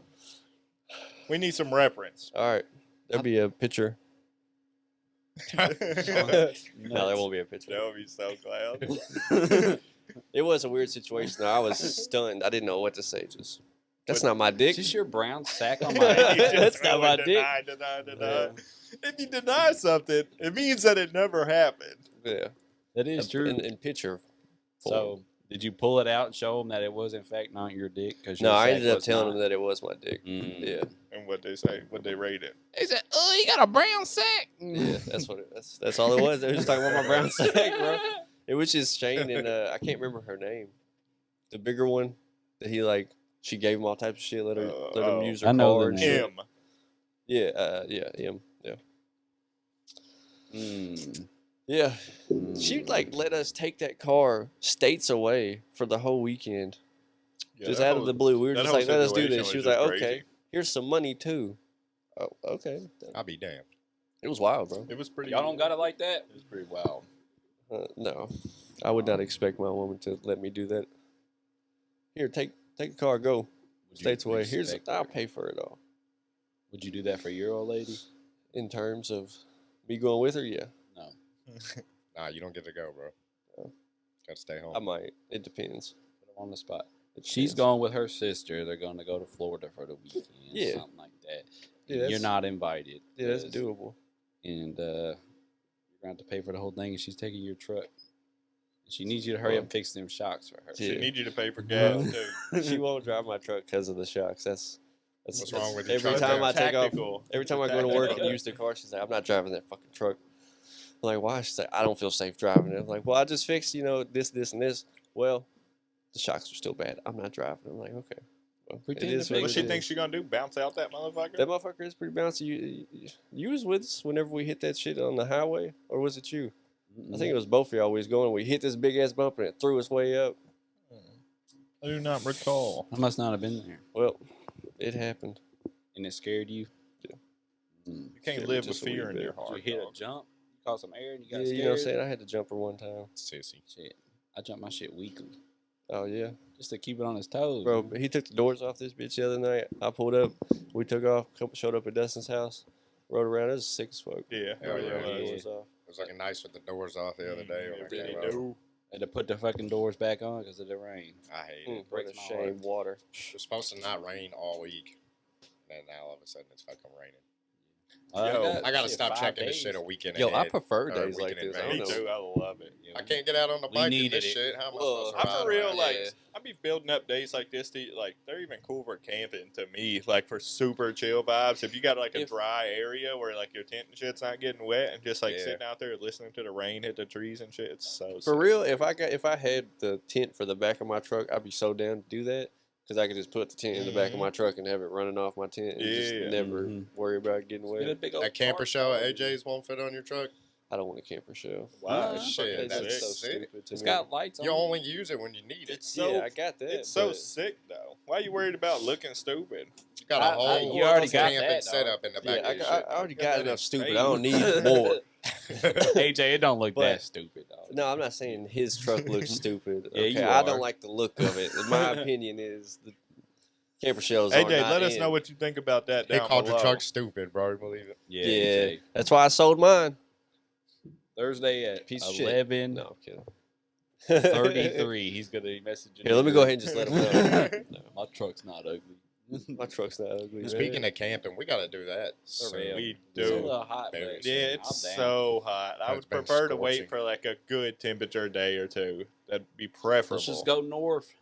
We need some reference. All right, there'll be a picture. No, there won't be a picture. That would be so clown. It was a weird situation. Though. I was stunned. I didn't know what to say. Just that's not my dick. Is this your brown sack on You my just That's throw not my it, dick. deny. If you deny something, it means that it never happened. Yeah, That is true. In picture. form. So, did you pull it out and show them that it was, in fact, not your dick? No, I ended up telling them that it was my dick. Mm. Yeah, And what they say, what they rate it. They said, "Oh, you got a brown sack." yeah, that's what. That's all it was. They were just talking about my brown sack, bro. It was just Shane and I can't remember her name, the bigger one that he like. She gave him all types of shit. Let him use her I know the card. name. M. Yeah, him. Yeah, Mm. yeah. She like let us take that car states away for the whole weekend. Yeah, Just that out whole- of the blue. We were that just whole like, let us do situation this. She was was like, just okay, crazy. here's some money too. Oh, okay. I'll be damned. It was wild, bro. It was pretty. Y'all don't got it like that? It was pretty wild. No, I would not expect my woman to let me do that. Here, take the car, go Would you states away. Here's expect I'll her- pay for it all. Would you do that for your old lady? In terms of me going with her, yeah, No. Nah, you don't get to go, bro. Oh. Gotta stay home. I might. It depends. Put them on the spot. It She's depends. going with her sister. They're going to go to Florida for the weekend. Yeah. Something like that. Yeah, You're that's- not invited. Yeah, that's 'cause- doable. And you're going to have to pay for the whole thing, and she's taking your truck. She needs you to hurry up and fix them shocks for her. She Yeah. need you to pay for gas too. She won't drive my truck because of the shocks. That's What's wrong with your every truck time there? I take off. Tactical. Every time I go to work and use the car, she's like, "I'm not driving that fucking truck." I'm like, "Why?" She's like, "I don't feel safe driving it." I'm like, "Well, I just fixed, this, and this." Well, the shocks are still bad. I'm not driving. I'm like, "Okay." Well, Pretend it is to what What fix it she is. thinks she gonna do? Bounce out that motherfucker? That motherfucker is pretty bouncy. You was with us whenever we hit that shit on the highway, or was it you? I think it was both of y'all. We was going. We hit this big ass bump and it threw us way up. I do not recall. I must not have been there. Well, it happened. And it scared you? Yeah. Mm. You can't Scared me live with just a wee fear in bit. your Did heart. you hit a dog. jump? You caught some air and you got Yeah, scared? you know what I'm saying? I had to jump her one time. Sissy. Shit. I jump my shit weekly. Oh yeah, Just to keep it on his toes. bro. But he took the doors off this bitch the other night. I pulled up. We took off. Showed up at Dustin's house. Rode around. It was sick as fuck. Yeah. Hell Rode yeah. around, Yeah. doors off. It was looking nice with the doors off the other day when I It came really out. do. Had to put the fucking doors back on because of the rain. I hate it. What a breaks my shame. heart. Water. It was supposed to not rain all week. And now all of a sudden it's fucking raining. Yo, I gotta shit, stop 5 checking this days. shit a weekend Yo, I ahead. prefer or days like weekend this. I Me don't know. too. I love it. I can't get out on the We bike in needed this it. shit. How am I Well, supposed to I ride for real around? like Yeah. I be building up days like this to like they're even cool for camping to me, like for super chill vibes. If you got like a If- dry area where like your tent and shit's not getting wet and just like Yeah. sitting out there listening to the rain hit the trees and shit, it's so For sick. real, if I had the tent for the back of my truck, I'd be so down to do that because I could just put the tent in the back of my truck and have it running off my tent and just Yeah. never Mhm. worry about getting Get a wet. big old That camper tarp shell on. at AJ's won't fit on your truck? I don't want a camper shell. Wow, Nah, shit, It's that's just so sick. stupid to It's me. got lights on You it. only use it when you need it. It's so Yeah, I got that. it's so but- sick though. Why are you worried about looking stupid? You got a whole you already got camping that, setup in the back Yeah, of your I shit. already Yeah, got that enough is stupid. crazy. I don't need more. AJ, it don't look But- that stupid, dog. No, I'm not saying his truck looks stupid. Yeah, Okay, you I are. don't like the look of it. My opinion is the camper shells are AJ, not let us in. know what you think about that. He Down called below. your truck stupid, bro. You believe it? Yeah. Yeah, AJ. that's why I sold mine. Thursday at Piece of shit. 11:33. No, I'm kidding. He's gonna be messaging. Here, let me go ahead and just let him know. No, my truck's not ugly. My truck's not ugly. man. Speaking of camping, we got to do that. For real. We It's a do. little hot, but Very Yeah, I'm it's down. so hot. I It's would been prefer to scorching. wait for like a good temperature day or two. That'd be preferable. Let's just go north.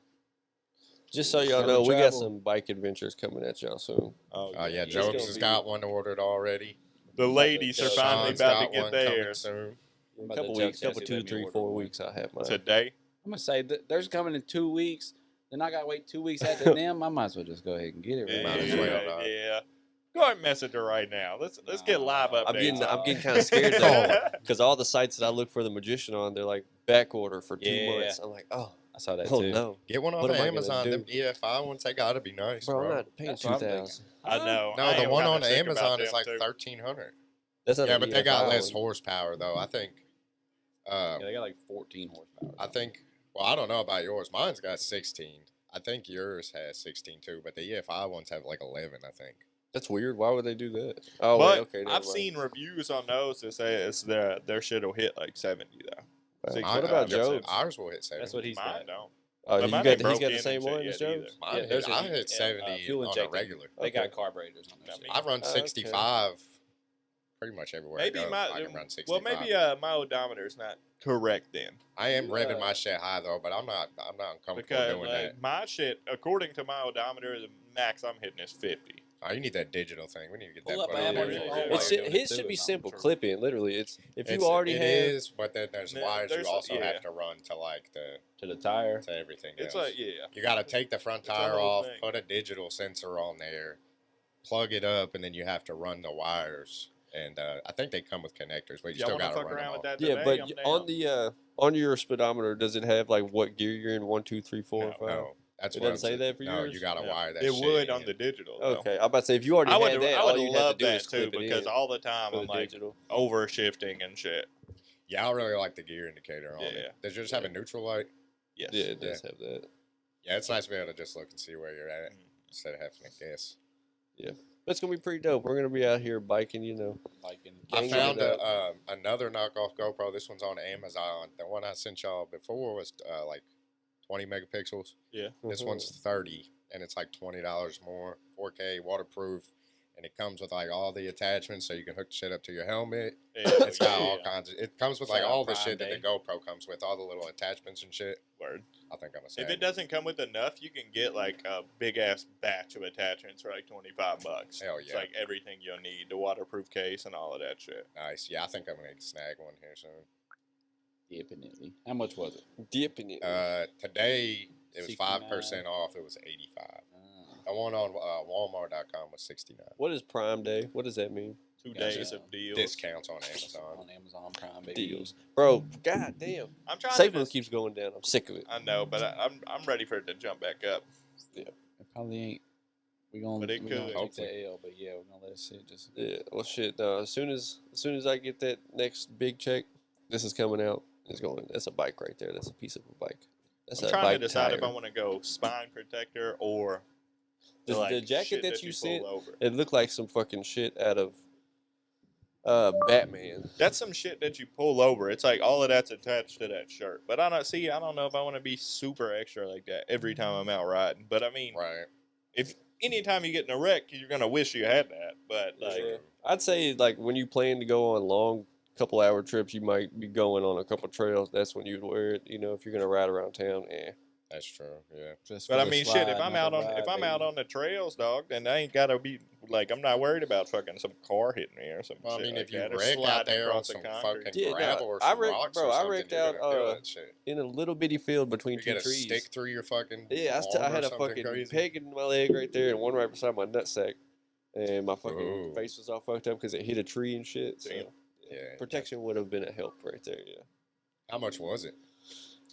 Just so y'all Summer know, we got travel. some bike adventures coming at y'all soon. Oh, Yeah, It's Jokes gonna has be- got one ordered already. The ladies are Sean's finally Sean's about to got get one coming theirs soon. A I'm about couple to weeks, tell couple Chelsea, 2, let me 3, order 4 one. weeks. I have mine. today. I'm gonna say that there's coming in 2 weeks. Then I gotta wait 2 weeks after them. I might as well just go ahead and get it. Yeah, Right Might as now. well, dog. yeah. Go ahead and message her right now. Let's get live updates. I'm getting kind of scared though, because all the sites that I look for the magician on, they're like back order for 2 Yeah. months. I'm like, oh I saw that oh too. no, Get one off What of am I gonna Amazon. do? Them EFI ones, they got to be nice, bro, bro. I'm not paying That's what I'm 2,000. I know. No, I the am one kinda on sick about Amazon is them, like too. 1,300. That's not Yeah, an but they got EFI less one. horsepower though. I think. Yeah, they got like 14 horsepower. I think. Well, I don't know about yours. Mine's got 16. I think yours has 16 too, but the EFI ones have like 11. I think. That's weird. Why would they do that? Oh, But wait, okay. never I've mind. seen reviews on those that say it's their shit will hit like 70 though. Wow. Six- What about uh, Joe's? Ours will hit 70. That's what he's Mine got. don't. Oh, But you mine got ain't he's broke got the in same and shit one as yet Joe's. Mine Yeah, those I are hit 70 fuel on a injected. regular. They got Okay. carburetors on those. I mean, I run Okay. 65 pretty much everywhere Maybe I go. my I can run 65. well maybe my odometer is not correct then. I am revving my shit high though, but I'm not uncomfortable Because doing like, my shit, according to my odometer, the max I'm hitting is 50. that. Oh, you need that digital thing. We need to get Pull that up put an on app on there. your Yeah, phone. yeah, while It's you're his doing it, should too, be or something. simple. Clip in, literally. It's if you already it have. is, but then there's No, wires there's- you also yeah. have to run to like To the tire. to everything It's else. like yeah. You got to take the front It's a tire whole off, thing. put a digital sensor on there, plug it up, and then you have to run the wires. And I think they come with connectors, but you Y'all still want got to to fuck run them around all. with that Yeah, today? but I'm on down. the on your speedometer, does it have like what gear you're in? 1, 2, 3, 4, No, 5. No, that's It what doesn't I'm say saying. that for No, yours? you got to No. wire that It shit would in. on the digital. though. Okay, I'm about to say if you already I would had that, I all would you had love to do that is too clip it because in all the time for I'm the like digital. over shifting and shit. Yeah, I really like the gear indicator on Yeah. it. Does yours have a neutral light? Yes. Yeah, it does have that. Yeah, it's nice to be able to just look and see where you're at Mm. instead of having to guess. It's gonna be pretty dope. We're gonna be out here biking, you know. Biking. I Gang found it up. another knockoff GoPro. This one's on Amazon. The one I sent y'all before was like 20 megapixels. Yeah. This Mhm. one's 30, and it's like $20 more. 4K, waterproof, and it comes with like all the attachments, so you can hook shit up to your helmet. It's got all kinds of. It comes with like Shout out all the Prime shit that Day. the GoPro comes with, all the little attachments and shit. Word. I think I'm gonna If say. it doesn't come with enough, you can get like a big ass batch of attachments for like $25. Hell It's yeah. like everything you'll need, the waterproof case and all of that shit. Nice. Yeah, I think I'm gonna snag one here soon. Definitely. How much was it? Dipping it. Today it was 69. 5% off. It was 85. Ah. The one on Walmart.com was 69. What is Prime Day? What does that mean? 2 Gotcha. days of deals. Discounts on Amazon. On Amazon Prime, baby. Deals, bro. God damn. I'm trying Safe to. Room keeps going down. I'm sick of it. I know, but I'm ready for it to jump back up. It probably ain't. We gonna, But it we gonna could. take the L, but yeah, we're gonna let it sit. Just Yeah. Well, shit. As soon as I get that next big check, this is coming out. It's going. That's a bike right there. That's a piece of a bike. That's I'm a trying bike to decide if tire. I want to go spine protector or The jacket shit that you pull sent, over. it looked like some fucking shit out of Batman. That's some shit that you pull over. It's like all of that's attached to that shirt. But I don't know if I want to be super extra like that every time I'm out riding. But I mean, Right. if anytime you get in a wreck, you're gonna wish you had that. But like, Yeah. I'd say like when you plan to go on long couple hour trips, you might be going on a couple trails. That's when you'd wear it. You know, if you're gonna ride around town, That's true. Yeah. just but for I the mean, slide, shit. If I'm not out the on ride, if I'm out baby. on the trails, dog, then I ain't gotta be like I'm not worried about fucking some car hitting me or some Well, I shit mean, like if you that, or wreck out sliding there on across the some concrete. fucking Yeah, no, gravel or I some wrecked- rocks bro, or I something, wrecked you're out, gonna feel that shit. in a little bitty field between You two get a trees. stick through your fucking. Yeah, I arm had or a something fucking crazy. peg in my leg right there, and one right beside my nutsack, and my fucking Ooh. face was all fucked up because it hit a tree and shit. So Damn. Yeah. protection would have been a help right there. Yeah. How much was it?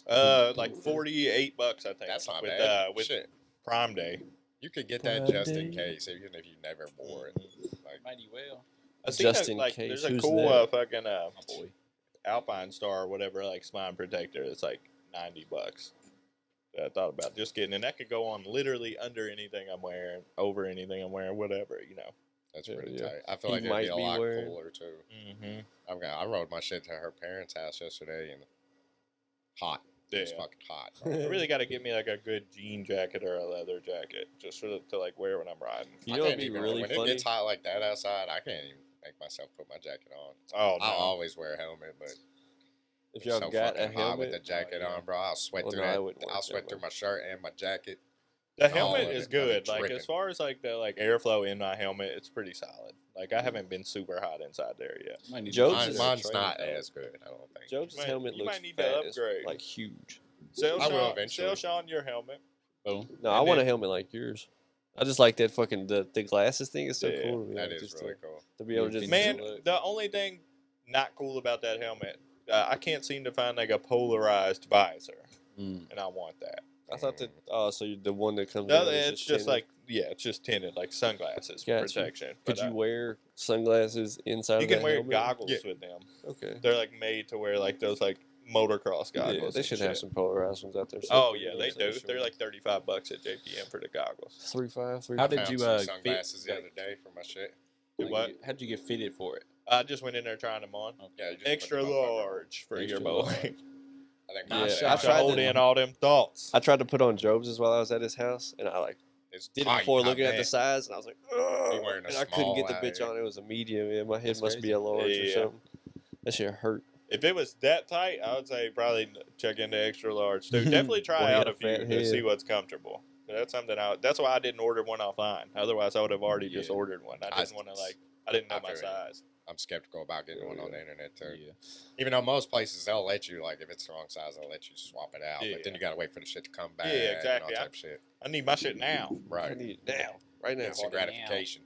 Like $48, I think. That's not with, bad. With Shit. Prime Day. You could get that Prime just in Day. case, even if you never wore it. Like, mighty well, I seen Just a, in like, case, there's a who's cool that? fucking my boy. Alpine Star or whatever, like spine protector. It's like $90. That I thought about just getting, and that could go on literally under anything I'm wearing, over anything I'm wearing, whatever, you know. that's Yeah, pretty yeah. tight. I feel He like it'd be a might be lot wearing- cooler too. Mm-hmm. I rode my shit to her parents' house yesterday and hot. It's Yeah. fucking hot. I really got to get me like a good jean jacket or a leather jacket just to like wear when I'm riding. You I know, can't it'd be even, really when funny. it gets hot like that outside, I can't even make myself put my jacket on. Oh no. I'll always wear a helmet, but If it's y'all so got a fucking hot with the helmet, jacket on, bro. I'll sweat Well, through no, I that. wouldn't wear I'll it sweat that through much. my shirt and my jacket. The all helmet of is it. I'll be good. Like dripping. as far as like the airflow in my helmet, it's pretty solid. Like I haven't been super hot inside there yet. Might need to Jokes consider is- a Mine's training not helmet. as good, I don't think. Job's might- helmet you looks might need to fat as, upgrade. like huge. Sell I will Sean, eventually. sell Sean your helmet. Boom. No, I And want a then- helmet like yours. I just like that fucking the glasses thing. Is so Yeah, cool to me. That like, is just really cool. to be able to Yeah, just Man, look. the only thing not cool about that helmet, I can't seem to find like a polarized visor, Mm. and I want that. I thought that. So you're the one that comes. No, down is it's just tinted. like it's just tinted like sunglasses Gotcha. protection. Could But, you wear sunglasses inside? you of can that wear helmet? goggles Yeah. with them. Okay. They're like made to wear like those like motocross goggles. Yeah, they and should shit. have some polarized ones out there. Oh yeah, they do. Sure. They're like $35 at JPM for the goggles. 3.5, 3. How I did found you some fit? sunglasses the other day for my shit. Do what? How'd you get fitted for it? I just went in there trying them on. Yeah, you just put Extra the motherfucker- large for Extra your boy. large. I think Yeah, my I shit I tried try to hold to- in all them thoughts. I tried to put on Job's while I was at his house, and I like is did it tight, before I looking at the bet. size, and I was like, "Ugh," You wearing a and I couldn't get the small bitch out on. It was a medium. Yeah, my head That's must be crazy. a large or Yeah. something. That shit hurt. If it was that tight, I would say probably check into extra large too. Definitely Boy, try he out had a a few fat to see head. what's comfortable. That's something that's why I didn't order one offline. Otherwise, I would have already just Yeah. ordered one. I didn't want to I didn't know I my feel you. size. I'm skeptical about getting one on the internet too. Yeah. Even though most places they'll let you, like if it's the wrong size, they'll let you swap it out. Yeah. But then you gotta wait for the shit to come back. Yeah, exactly. And all type of shit. I need my shit now. I Right. need it now, right now. Instant Order now. gratification.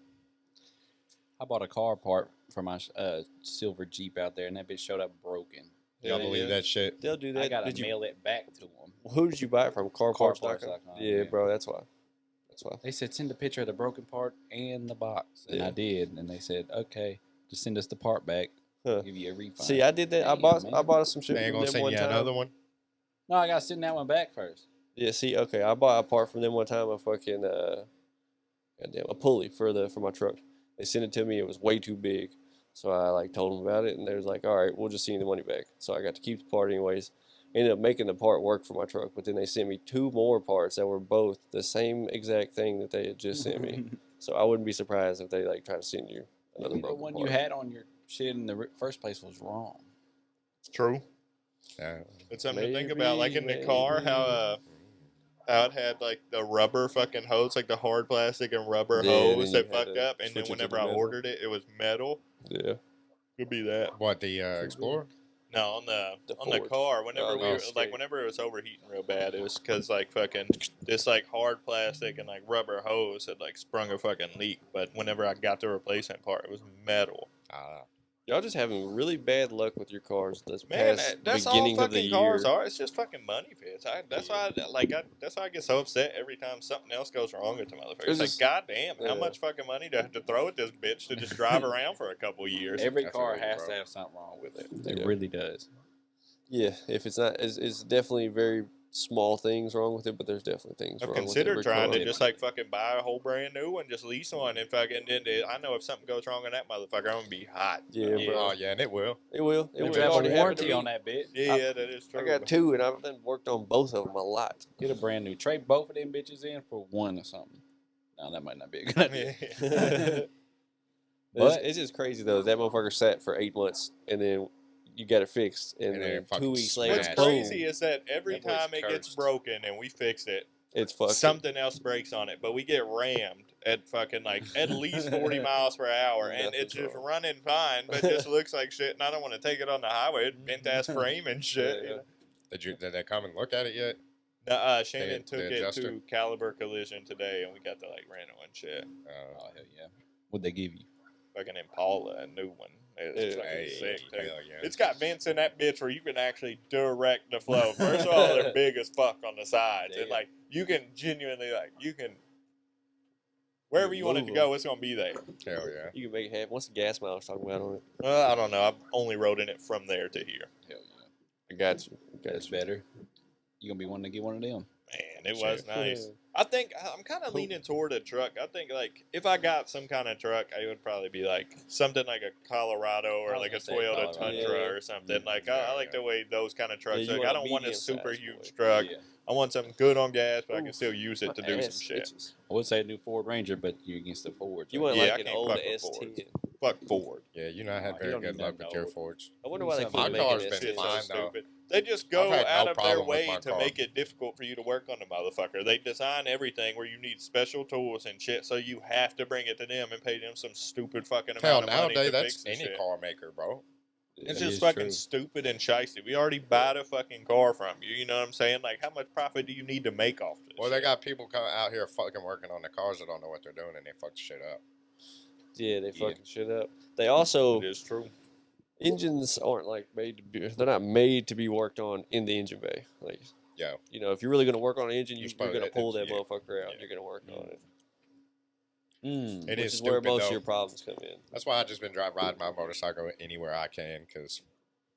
I bought a car part for my silver Jeep out there, and that bitch showed up broken. Y'all Yeah, believe yeah. that shit? They'll do that. I gotta Did you? mail it back to them. Who did you buy it from? CarParts.com? CarParts.com, Yeah, yeah. bro. That's why. That's why. They said send a picture of the broken part and the box, and Yeah. I did. And they said, okay, just send us the part back. Huh. Give you a refund. See, I did that. I Damn, bought man. some shit They ain't from gonna them send one you time. another one. No, I gotta send that one back first. Yeah, see, okay, I bought a part from them one time. A fucking goddamn, a pulley for my truck. They sent it to me. It was way too big, so I like told them about it, and they was like, "All right, we'll just send you the money back." So I got to keep the part anyways. Ended up making the part work for my truck, but then they sent me 2 more parts that were both the same exact thing that they had just sent me. So I wouldn't be surprised if they like try to send you another Maybe the broken one part. you had on your shit in the first place was wrong. True. Yeah. It's something to think about. Like in the car, how it had like the rubber fucking hose, like the hard plastic and rubber Yeah, and hose then that you had fucked to up, and then switch it to whenever the I metal. ordered it, it was metal. Yeah, Could be that. What, the Explorer? No, on the Ford. car. Whenever Oh, we the were, Escape. like whenever it was overheating real bad, it was because like fucking this like hard plastic and like rubber hose had like sprung a fucking leak. But whenever I got the replacement part, it was metal. y'all just having really bad luck with your cars this Man, past that's all beginning of the fucking year. cars are. It's just fucking money pits. That's why that's why I get so upset every time something else goes wrong with the motherfucker. It's like, just- goddamn, how yeah. much fucking money do I have to throw at this bitch to just drive around for a couple years? Every That's car really has rough. to have something wrong with it. It Yeah. really does. Yeah, if it's not, it's definitely very small things wrong with it, but there's definitely things I've wrong with considered every trying car. to just like fucking buy a whole brand new one, just lease one, and fucking. I know if something goes wrong in that motherfucker, I'm gonna be hot. Yeah, bro. Oh, yeah, and it will. It will. It You will. have already a happened to warranty me. on that bit. Yeah, that is true. I got 2, and I've then worked on both of them a lot. Get a brand new. Trade both of them bitches in for one or something. No, that might not be a good idea. But But- it's just crazy though. That motherfucker sat for 8 months, and then you got it fixed, and And then then it fucking 2 weeks later, What's smashed. boom, crazy is that every That boy's time it gets cursed. broken and we fix it, it's fucked. something else breaks on it, but we get rammed at fucking like at least 40 miles per hour, and Nothing's it's just wrong. running fine, but just looks like shit. And I don't want to take it on the highway, it bent ass frame and shit. Yeah, You know? Did they come and look at it yet? Shannon took the it adjuster? to Caliber Collision today, and we got the like rental and shit. Oh hell yeah! What'd they give you? Fucking Impala, a new one. It's Yeah. fucking Hey, sick too. hell yeah. It's got vents in that bitch where you can actually direct the flow. First of all, they're big as fuck on the sides, and Damn. like you can genuinely wherever you want it to Move go, it's gonna be there. Hell yeah. You can make it happen. What's the gas mileage talking about on it? I don't know. I've only rode in it from there to here. Hell yeah! I got you. That's better. You gonna be wanting to get one of them? Man, it was nice. I think I'm kind of leaning toward a truck. I think like if I got some kind of truck, it would probably be like something like a Colorado or like a Toyota Tundra or something. Like I like the way those kind of trucks look. I don't want a super huge truck. Yeah. I want something good on gas, but I can still use it to do some shit. I would say a new Ford Ranger, but you're against the Fords. You want Yeah, I like an can't old fuck with S10. Fuck Ford. Yeah, you not had You very don't good need luck nothing with your old. Fords. I wonder why they My keep car's making been Shit's fine, so though. stupid. They just go had no out of their problem with way my to car. make it difficult for you to work on the motherfucker. They design everything where you need special tools and shit, so you have to bring it to them and pay them some stupid fucking Hell, amount of money nowadays to that's fix the any shit. car maker, bro. It's That just is fucking true. stupid and shicey. We already buy the fucking car from you. You know what I'm saying? Like, how much profit do you need to make off this? Well, they shit? got people coming out here fucking working on the cars that don't know what they're doing and they fuck the shit up. Yeah, they fucking shit up. They also It is true. engines aren't like made to be. They're not made to be worked on in the engine bay. Like, Yo, you know, if you're really gonna work on an engine, you're supposed- gonna pull that yeah. motherfucker out. Yeah. You're gonna work on it. Mm. it Which is is where stupid, most though. of your problems come in. That's why I just been riding my motorcycle anywhere I can because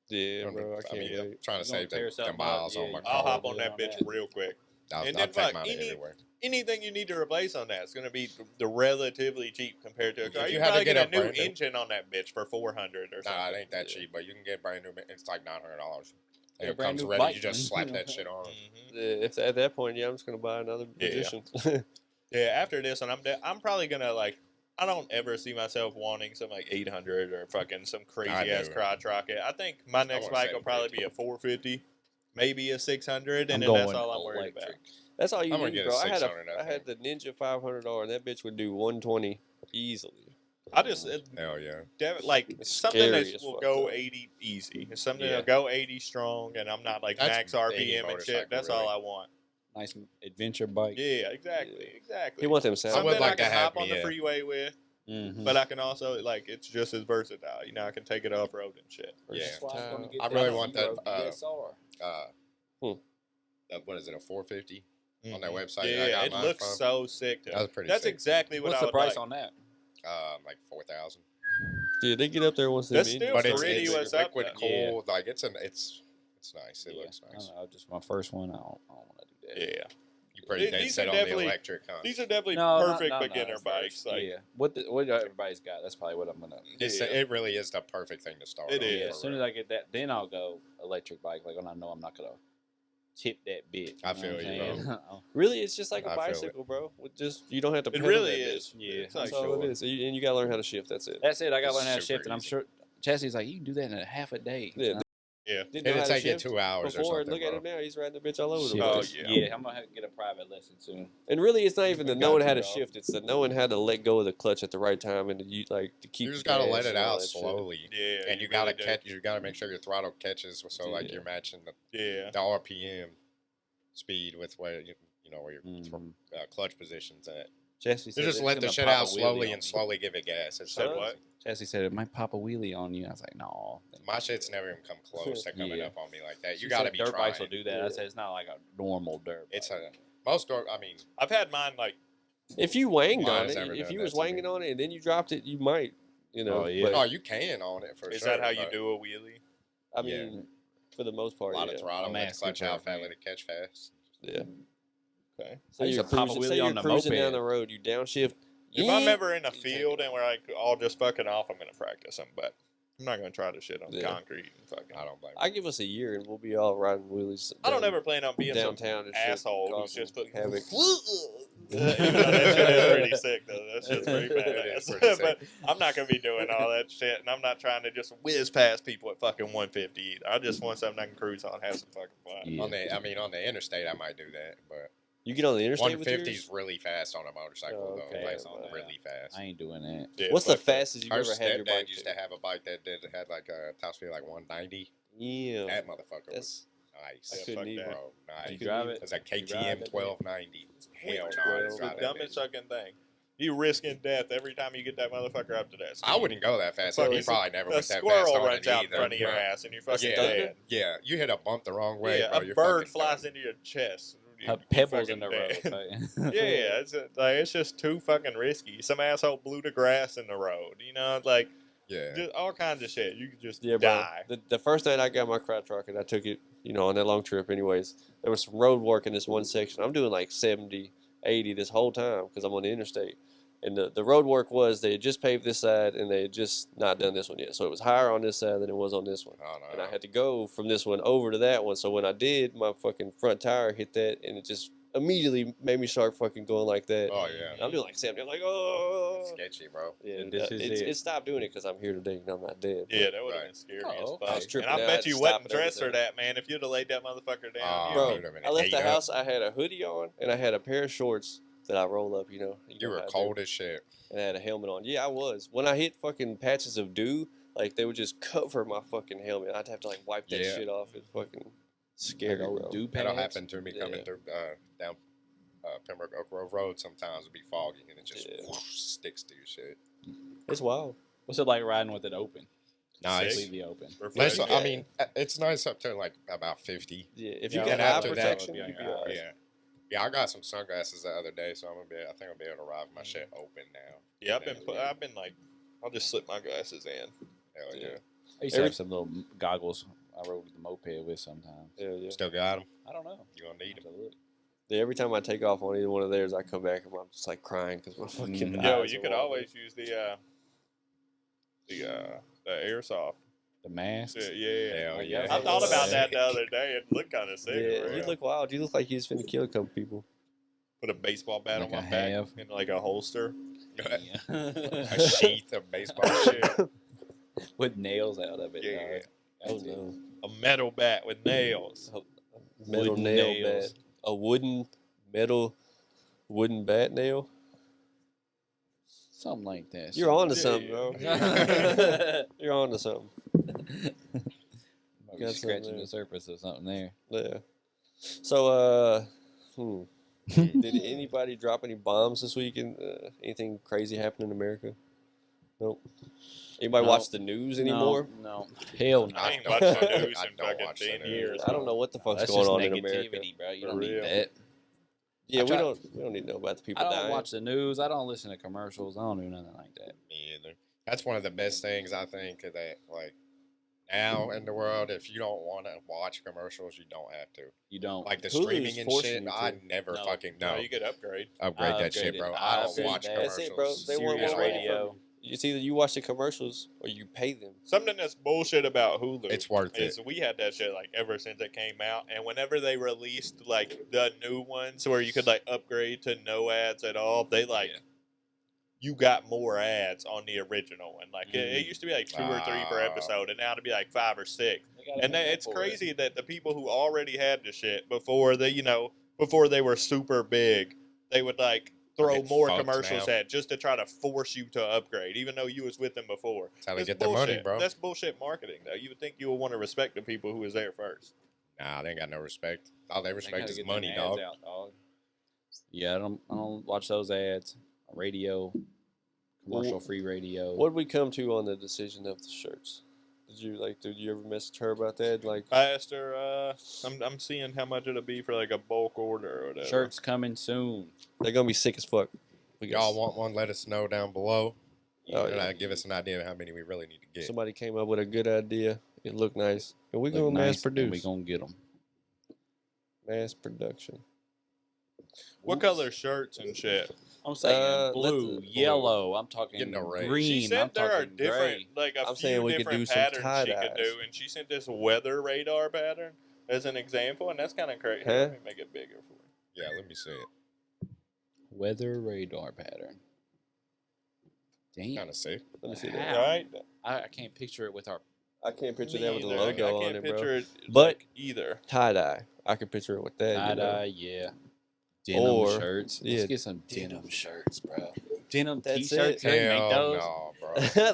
Yeah, bro, I can't I'm wait. trying to You gonna save tear the something up, miles yeah, on my you- I'll car. hop on that bitch real quick. I'll And take then, mine fuck, everywhere. Anything you need to replace on that is going to be the relatively cheap compared to a car. If You you had to probably get get a a new brand new- engine on that bitch for $400 or something. Nah, it ain't that Yeah. cheap, but you can get brand new. It's like $900. Yeah, And it brand comes new ready. bike. You just slap that shit on. Mhm. Yeah, if at that point, yeah, I'm just gonna buy another Yeah. edition. Yeah, after this one, I'm probably gonna like. I don't ever see myself wanting some like 800 or fucking some crazy ass do. crotch rocket. I think my next want bike will probably 750. be a 450, maybe a 600, and I'm then that's going all I'm worried about. electric. That's all you I'm gonna need, get a bro. I 600, I had the Ninja $500, and that bitch would do 120 easily. I just Hell yeah. like It's something scary that as will fuck, go though. 80 easy. It's something Yeah. that'll go 80 strong, and I'm not like That's max any RPM and motorcycle, shit. That's all really. I want. Nice adventure bike. Yeah, exactly, Yeah. exactly. You want them sound? I would Something like I to can have hop on me the a- freeway with, Mm-hmm. but I can also like it's just as versatile. You know, I can take it off road and shit. Yeah. Versatile. I really want that, DSR. What is it, a 450 on that website? I Yeah, got it mine looks from? so sick. Too. That was pretty That's sick. exactly what What's I the would price like. on that? Like 4,000. Yeah, they get up there once they That's meet. still But it's pretty what's up, liquid though. cool. Like it's nice. It looks I nice. don't know, just my first one. I don't want to do that. Yeah, You pretty dead These set are on the definitely- electric, huh? these are definitely No, perfect no, beginner first. bikes. Like, yeah, what everybody's got. That's probably what I'm gonna. It's, yeah. It really is the perfect thing to start. It on, is. Yeah, for as soon real. as I get that, then I'll go electric bike. Like when I know I'm not gonna tip that bit. I feel you, bro. Really, it's just like a I feel it. bicycle, bro. With just you don't have to. it pedal really that is. bitch. Yeah, It's That's like, all it is. And you gotta learn how to shift. That's it. That's it. I gotta It's learn how to super shift, and I'm easy. sure Chassie's like, you can do that in a half a day. Yeah. And Yeah. Didn't know It'll how to take you shift 2 hours or before. something. Look at bro. him now. He's riding the bitch all over the Shift Oh, place. it. yeah. Yeah, I'm gonna have to get a private lesson soon. And really, it's not even the I got knowing how you, to dog. shift. It's the knowing how to let go of the clutch at the right time and to keep. You just the gotta gas let it and all out that shit. slowly. Yeah, And you really gotta do. catch. You gotta make sure your throttle catches, so like Yeah. you're matching Yeah. the RPM speed with where where your Mhm. clutch position's at. Chassis You said just it's let the gonna shit pop out a wheelie slowly on and you. slowly give it gas. It's Said so what? easy. Chassis said it might pop a wheelie on you. I was like, no. My shit's never even come close to coming Yeah. up on me like that. She You gotta said be dirt trying. bikes will do that. I Yeah. said it's not like a normal dirt bike. It's most door. I mean, I've had mine like If you wanged Mine on has it, never if done you that was to me. wanging on it and then you dropped it, you might. Oh, yeah. but, oh, you can on it for is sure. that how you but do a wheelie? I yeah. mean, for the most A part, lot yeah. of throttle, I'm let the asking clutch for out it, fast, man. let it catch fast. Yeah. Okay. So I used you're to pop a cruising, wheelie say you're on the cruising moped. down the road, you downshift. If I'm ever in a You take field it. and we're like all just fucking off, I'm gonna practice them. But I'm not gonna try to shit on Yeah. concrete and fucking. I don't blame I give us a year and we'll be all riding wheelies. I don't down ever plan on being some downtown and shit, asshole who's causing just putting havoc. Even though that shit is pretty sick though. That shit's pretty It is badass. pretty sick. But I'm not gonna be doing all that shit, and I'm not trying to just whiz past people at fucking 150 either. I just want something I can cruise on, have some fucking fun. Yeah. on the interstate, I might do that, but You get on the interstate with 150 yours? is really fast on a motorcycle, Oh, though. okay. Like, Yeah, really fast. I ain't doing that. Yeah, What's the fuck that. fastest you've Her ever had your stepdad bike used to? to have a bike that had like a top speed like 190. Yeah. That motherfucker was That's nice. I couldn't fuck even. that. Bro, nice. You drive it? It's a You drive KTM it? 1290. Hell no, I It's didn't It's drive the that dumbest bitch. fucking thing. You risking death every time you get that motherfucker up to that speed. I wouldn't go that fast. Fuck, He it's probably never a went that fast squirrel on runs it out in either, front of your bro. ass and you're fucking Yeah, dead. yeah, you hit a bump the wrong way, Yeah, bro. a You're bird fucking flies done. into your chest. Her You're pebbles in fucking the road. dead. like- Yeah, it's just too fucking risky. Some asshole blew the grass in the road. You know, just all kinds of shit. You could just Yeah, bro. die. The first night I got my crotch rocket, I took it. on that long trip. Anyways, there was some road work in this one section. I'm doing like 70, 80 this whole time because I'm on the interstate. And the road work was they had just paved this side and they had just not done this one yet. So it was higher on this side than it was on this one. Oh, no. And I had to go from this one over to that one. So when I did, my fucking front tire hit that and it just immediately made me start fucking going like that. Oh, yeah. And I'm doing like 70. I'm like, oh. Sketchy, bro. Yeah, and, This is it stopped doing it because I'm here today and I'm not dead. Yeah, that would have Right. been scary Oh, as okay. fuck. I was tripping And I out, bet I you just wouldn't stopped dress for everything. that, man. If you'd have laid that motherfucker down. Oh, you Bro, would've been I left ate the up. house. I had a hoodie on and I had a pair of shorts that I roll up, You know were how I do. cold as shit. And I had a helmet on. Yeah, I was. When I hit fucking patches of dew, like they would just cover my fucking helmet. I'd have to like wipe that Yeah. shit off. It's fucking scary, Like old bro. dew That'll pads. happen to me Yeah. coming through down Pembroke Oak Grove Road. Sometimes it'll be foggy and it just Yeah. whoosh, sticks to your shit. It's wild. What's it like riding with it open? Nice. Completely open. Nice. Refresh. I mean, it's nice up to like about 50. Yeah, if Yeah, you got and eye after that, protection, yeah, you'd be yeah. alright. Yeah. Yeah, I got some sunglasses the other day, so I think I'll be able to ride with my shit open now. Yeah, Yeah. I've been like, I'll just slip my glasses in. Hell yeah. Yeah. I used to have some little goggles I rode the moped with sometimes. Yeah. Still got them. I don't know. You gonna need them. Yeah, every time I take off on either one of theirs, I come back and I'm just like crying because my fucking Mm. Yo, eyes you are could watering. always use the airsoft. The mask. Yeah. Hell yeah. I thought about that Sick. the other day. It looked kind of sick. Yeah, for you real. look wild. You look like you just finna kill a couple people. Put a baseball bat Like on a my back half. in like a holster. A sheath of baseball shit. With nails out of it. Yeah. Oh no. A metal bat with nails. Metal Wooden nail nails. bat. A wooden bat nail. Something like that. You're on to Yeah, something, yeah. bro. You're on to something. Might be Got scratching something the surface of something there. Yeah. So, did anybody drop any bombs this weekend? Anything crazy happen in America? Nope. Anybody No. watch the news anymore? No. Hell no. I ain't I watched don't- the news I in don't fucking watch the 10 news. years. I don't know what the fuck's That's going just on in negativity, America. bro. You For don't need real. that. Yeah, I we try- don't need to know about the people I don't dying. watch the news. I don't listen to commercials. I don't do nothing like that. Me either. That's one of the best things I think that like now in the world. If you don't want to watch commercials, you don't have to. You don't. Like the Hulu's streaming and forcing shit, you to. I never No. fucking No, know. you could upgrade. Upgrade I that shit, upgraded. bro. I I don't upgraded watch that. commercials. That's it, bro. They want Serious one radio. It's either you watch the commercials or you pay them. Something that's bullshit about Hulu. It's worth is it. we had that shit like ever since it came out, and whenever they released like the new ones where you could like upgrade to no ads at all, they like Yeah. you got more ads on the original one. Like it used to be like 2 or 3 per Ah. episode, and now to be like 5 or 6. They gotta And make up it's for it. crazy that the people who already had the shit before they were super big, they would like throw Get more fucked commercials now. at just to try to force you to upgrade, even though you was with them before. That's how they That's get their money, bullshit. bro. That's bullshit marketing, though. You would think you would want to respect the people who was there first. Nah, they ain't got no respect. All they They respect gotta is get money, them ads dog. out, dog. Yeah, I don't watch those ads. Radio, commercial-free radio. What did we come to on the decision of the shirts? Did you ever message her about that? Like, I asked her, I'm seeing how much it'll be for like a bulk order or whatever. Shirts coming soon. they're gonna be sick as fuck. We got Y'all want one? Let us know down below. Oh, and yeah. give us an idea of how many we really need to get. Somebody came up with a good idea. It looked nice, and we're Look gonna mass nice, and produce. we gonna get them. Mass production. What color shirts and shit? I'm saying let's- blue, blue. yellow. I'm talking Getting a red. green. She said I'm there are talking different, gray. like a I'm few saying we could different do some patterns she could tie-dyes. do, and she sent this weather radar pattern as an example, and that's kind of crazy. Huh? Let me make it bigger for you. Yeah, let me see it. Weather radar pattern. Damn. Kind of sick. Let me see Wow. that. All right. I can't picture it with our. I can't picture Me that with the either. logo I on can't it, picture bro. it But- like either. Tie dye. I can picture it with that. you know. Tie-dye, yeah. Denim Or- shirts. yeah. Let's get some denim shirts, bro. Denim That's t-shirts. it. They make Hell those. no,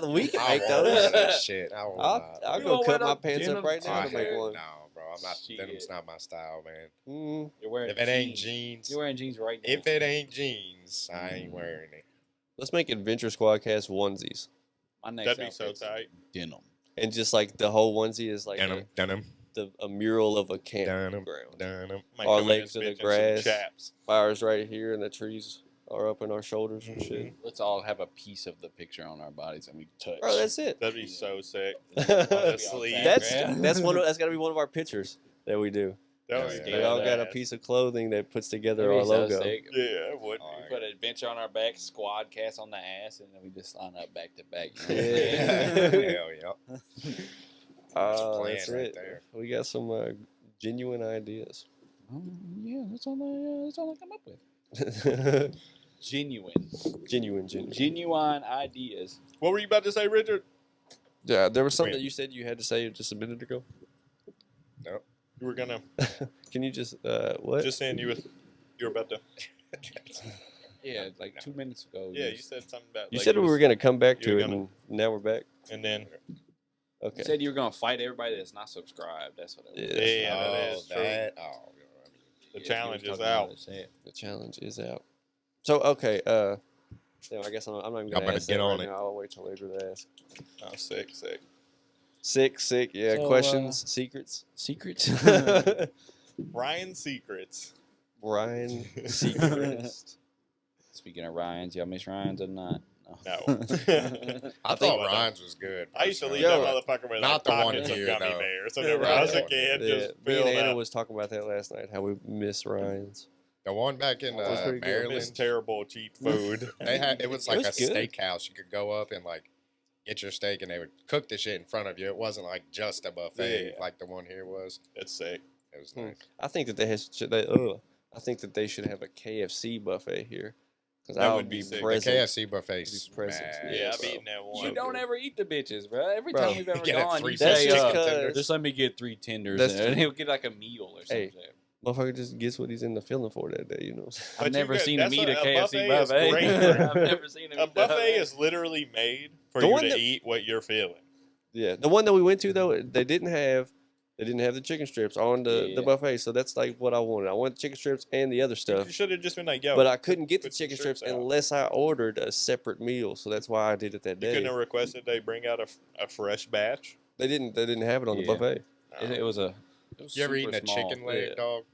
bro. we can I make won't wear those. that shit. I will I'll not. You go don't wear cut my no pants up denim right now to make Hell one. No, bro. I'm not. Denim's Shit. not my style, man. Mm. You're wearing If it ain't jeans. jeans, You're wearing jeans right now. if it ain't jeans, I ain't wearing it. Let's make Adventure Squadcast onesies, My next That'd be so outfit's tight. Denim. and just like the whole onesie is like Denim, a mural of a denim, campground. denim. Might Our come in legs this in the bitch in some grass. chaps. Fires right here, and the trees are up in our shoulders and shit. Let's all have a piece of the picture on our bodies and we touch. Bro, that's it. That'd be so sick. that's sleeve. that's got to be one of our pictures. That we do. That was Yeah, We all got a badass. piece of clothing that puts together That'd our be so logo. sick. Yeah, it would All be. right. Put an adventure on our back, Squadcast on the ass, and then we just line up back to back. Hell yeah. Oh, plan that's right it. there. We got some genuine ideas. Yeah, that's all I come up with. Genuine Genuine. ideas. What were you about to say, Richard? Yeah, there was something Wait. that you said you had to say just a minute ago. You were gonna Can you just what? just saying you were about to. Yeah, like 2 minutes ago. Yeah, you said something about. You like, said we were gonna come back you to were it, gonna- and now we're back. and then Okay. You said you were gonna fight everybody that's not subscribed. That's what it was. Yeah. yeah, that is true. The Yeah, challenge you were is talking about out. it, say it. The challenge is out. So okay. So I guess I'm not even Y'all gonna better ask get that on right it. now. I'll wait till later to ask. Oh, sick. Sick. Yeah. So, Questions, secrets. Secrets. Ryan's secrets. Ryan Secrets. Speaking of Ryan's, y'all miss Ryan's or not? No. I thought Ryan's was good. I used to leave Yo, that motherfucker with not like the one pockets of here, gummy though. bears. Whenever I was a kid, Yeah, just me and filled Anna out. was talking about that last night. How we miss Ryan's. The one back in That was pretty good. Maryland, Miss terrible cheap food. they had it was like was a good. steakhouse. You could go up and like get your steak, and they would cook the shit in front of you. It wasn't like just a buffet Yeah. like the one here was. It's sick. It was Hmm. nice. I think that I think that they should have a KFC buffet here. Because That I would would be be sick. The present. KFC buffet's Be present. mad. Yeah, I've bro. eaten that one. You don't ever eat the bitches, bro. Every Bro. time we've ever Get a gone, 3 you That's say, just chicken 'cause- tenders. just let me get 3 tenders, That's and he'll get like a meal or Hey. something. Motherfucker just gets what he's in the feeling for that day, you know. But I've you never could- seen him that's eat a a KFC buffet is buffet. great. I've never seen him A eat that. buffet is literally made for The you one to that- eat what you're feeling. Yeah, the one that we went to though, they didn't have the chicken strips on the Yeah. buffet, so that's like what I wanted. I wanted chicken strips and the other stuff, You should have just been like, yo. but I couldn't get the put the chicken strips strips out. unless I ordered a separate meal. So that's why I did it that You day. couldn't have requested they bring out a fresh batch. They didn't have it on the Yeah. buffet. It was a. It was You ever super eaten a small. chicken leg, Yeah. dog?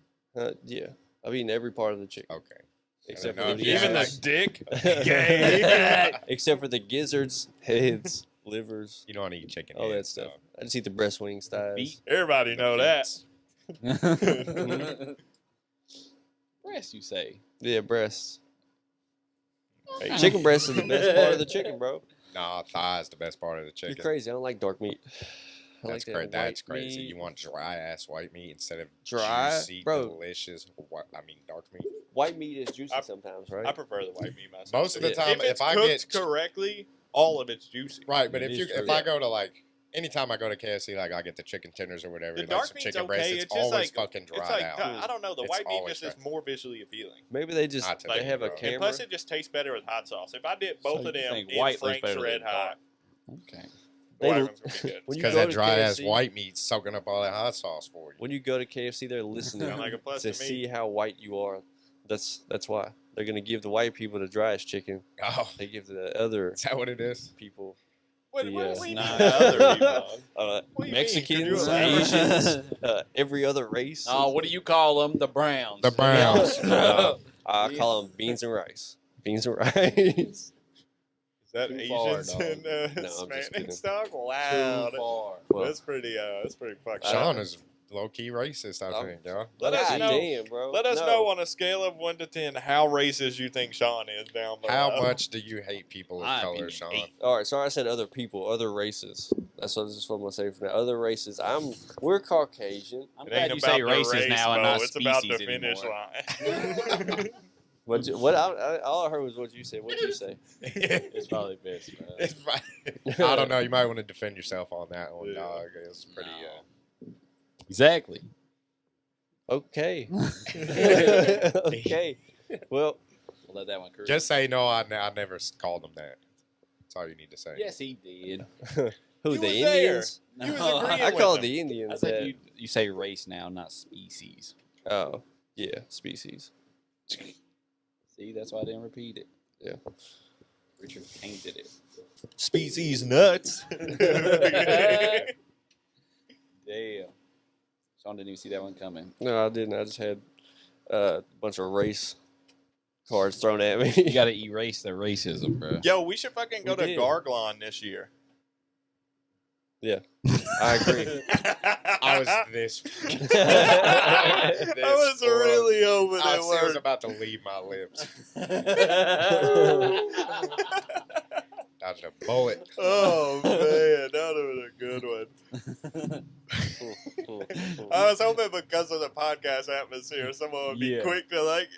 Yeah, I've eaten every part of the chicken Okay. except know for if the you Even had, the gizzards. dick. Gay. except for the gizzards, heads, livers, You don't eat chicken. all that heads, stuff. dog. I just eat the breast wings, thighs. Beef. Everybody know that. Breast, you say? Yeah, breasts. Hey, Chicken breast is the best part of the chicken, bro. Nah, thigh is the best part of the chicken. You're crazy. I don't like dark meat. I That's like crazy. that That's white crazy. meat. You want dry ass white meat instead of Dry? juicy, Bro. delicious. Dark meat. White meat is juicy I- sometimes, right? I prefer the white meat myself. Most of the Yeah. time, if it's if I cooked get correctly, all of it's juicy. right, but It if is true. I go to like anytime I go to KFC, like I get the chicken tenders or whatever, The like dark some meat's chicken okay. breast, It's it's just always like fucking dried It's like out. I don't know. The It's white meat always just is more visually appealing. Maybe they just Not to they me, have a bro. camera. And plus, it just tastes better with hot sauce. If I did both So of you them think in white was Frank's better than Red Hot, Okay. the white one's gonna be good. When you Because go that to dry ass KFC white meat's soaking up all that hot sauce for you. When you go to KFC, they're listening Sound like a plus to to me. see how white you are. That's why they're gonna give the white people the driest chicken. Oh, They give the other is that what it is? people, What the, do you nah, mean by other people? uh, What do you mean? Could Mexicans, you elaborate? Asians, every other race. Oh, what do you call them? The Browns. The Browns. I call them beans and rice. Beans and rice. Is that Too far, Asians dog. and I'm just kidding. Hispanics, dog? Too Wow, far. Well, that's pretty fucked Sean up. is low key racist, I Oh. think, y'all. Let us God know. damn, bro. Let us No. know on a scale of 1 to 10 how racist you think Sean is down below. How much do you hate people of My color, opinion, Sean? 8. All right, sorry I said other people, other races. That's what I'm gonna say for now. Other races. We're Caucasian. I'm It glad ain't you about say the races race, now and Bo. not It's species about the finish anymore. line. All I heard was what you said. What'd you say? It's probably best. Bro. It's fine. I don't know. You might want to defend yourself on that one, Yeah. dog. It's pretty. Exactly. Okay. Okay. Well, We'll let that one cruise. Just say no. I never called them that. That's all you need to say. Yes, he did. who You the was there. Indians? You was No, agreeing I with call them. the I Indians said that. you say race now, not species. Oh, yeah, species. See, that's why I didn't repeat it. Yeah. Richard painted it. Species nuts. Damn. Sean didn't even see that one coming. No, I didn't. I just had a bunch of race cards thrown at me. You got to erase the racism, bro. Yo, we should fucking go We to did. Garglon this year. I agree. I was this. I was really hoping I it was worked. about to leave my lips. Dodged a bullet. Oh man, that was a good one. I was hoping because of the podcast atmosphere, someone would be quick to like,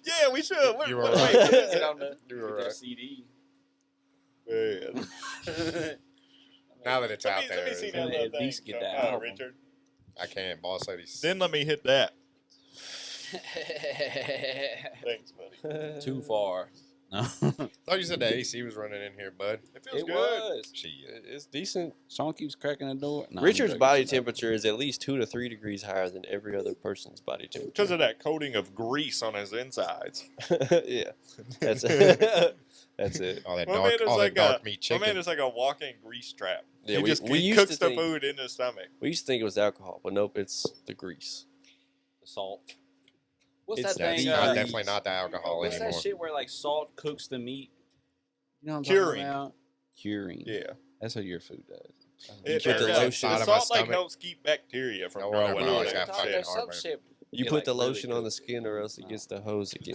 yeah, we should. You were wait, right. Get on the You were get a right. CD. Man. Now that it's out Let me there, see Can that at little least thing. get that album. Richard. I can't. Boss lady's. Then let me hit that. Thanks, buddy. Too far. No. Thought you said the AC was running in here, bud. It feels It good. was. Shit. It's decent. Sean keeps cracking the door. No, I'm Richard's joking. body temperature is at least 2 to 3 degrees higher than every other person's body temperature. Because of that coating of grease on his insides. Yeah, that's it. That's it. All that My dark, man is all like that dark a meat my man chicken. is like a walking grease trap. Yeah, he we just used cooks to the think- food in his stomach. We used to think it was alcohol, but nope, it's the grease. The salt. What's It's that That's thing? not, definitely not the alcohol What's anymore. that shit where like salt cooks the meat? You know what I'm Curing. talking about? Curing. Yeah. That's what your food does. It, put the the lotion- the Inside of my salt like stomach. helps keep bacteria from No wonder growing my on always it. have fucking There's some heartburn. shit. You get, put like, the really lotion on good. the skin, or else it gets the hose again.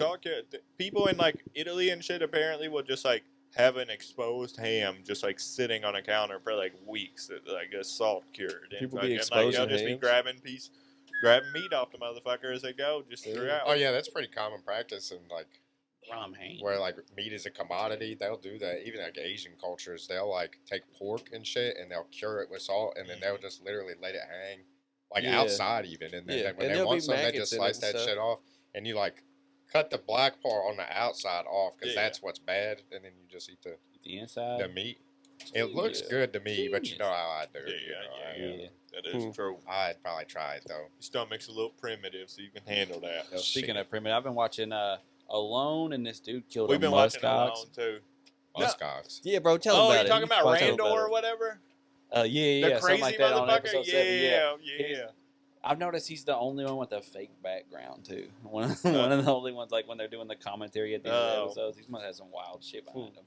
People in like Italy and shit apparently will just like have an exposed ham just like sitting on a counter for like weeks that like is salt cured. And People be fucking, like exposing they'll just be hams? grabbing meat off the motherfucker as they go just throughout. Oh yeah, that's pretty common practice, and like Rum ham. where like meat is a commodity, they'll do that. Even like Asian cultures, they'll like take pork and shit, and they'll cure it with salt, and then they'll just literally let it hang, like Yeah. outside even. And then Yeah, when and they there'll want be some, they maggots just in it slice and that stuff. shit off, and you like cut the black part on the outside off because Yeah. that's what's bad, and then you just eat The inside. the meat. It looks Yeah. good to me, but you Genius. know how I do. Yeah, you know, yeah, Yeah. That is Hmm. true. I'd probably try it though. Your stomach's a little primitive, so you can handle that. Yo, speaking Shit. of primitive, I've been watching Alone, and this dude killed We've a been watching muskox. Alone too. Muskox. Yeah, bro, tell Oh, about you're it. talking about Tell Randall or it. whatever? Yeah, The something crazy like that on motherfucker? episode 7. Yeah. Yeah. I've noticed he's the only one with a fake background too. One of the only ones, like when they're doing the commentary at the end of the Oh. episodes, he must have some wild shit behind him.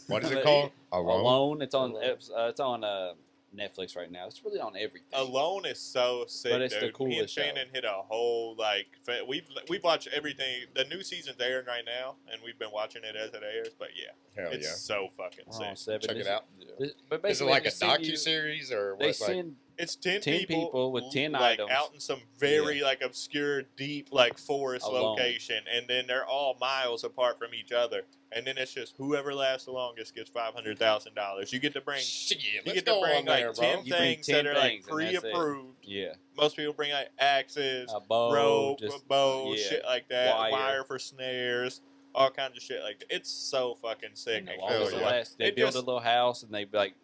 What is But it called? Alone. Alone. It's on. Alone. It's on Netflix right now. It's really on everything. Alone is so sick, But it's the dude. Me and coolest show. Shannon hit a whole like we've watched everything. The new season's airing right now, and we've been watching it as it airs. But yeah, Hell it's yeah. so fucking We're on sick. 7. Check it out. But Is it basically, like they a send you- docu series or They what? Like, send. It's 10 10 people with 10 like, items. out in some very like obscure, deep like forest Alone. location, and then they're all miles apart from each other. And then it's just whoever lasts the longest gets $500,000. You get to bring shit, you let's get go to bring on like there, 10 bro. You bring things 10 that are like things, and that's it. pre-approved. Yeah. Most people bring like axes, A bow, rope, just- a bow, yeah. shit like that, Wire. wire for snares, all kinds of shit like that. It's so fucking sick. And and long cool. as it yeah. lasts, they It build just- a little house and they like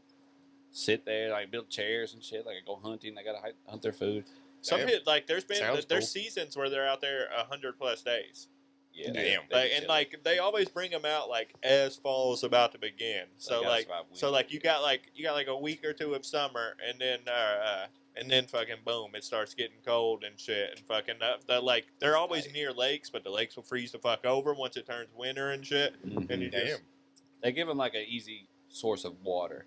sit there, like build chairs and shit. Like go hunting. They gotta hunt their food. Some Damn. hit like there's Sounds there's cool. seasons where they're out there 100+ days. Yeah. Damn. They Like, be and chilling. like they always bring them out like as fall's about to begin. So gotta like survive so winter. like you got like a week or two of summer, and then fucking boom, it starts getting cold and shit, and fucking like they're always near lakes, but the lakes will freeze the fuck over once it turns winter and shit. Mhm. And you Damn. just They give them like an easy source of water.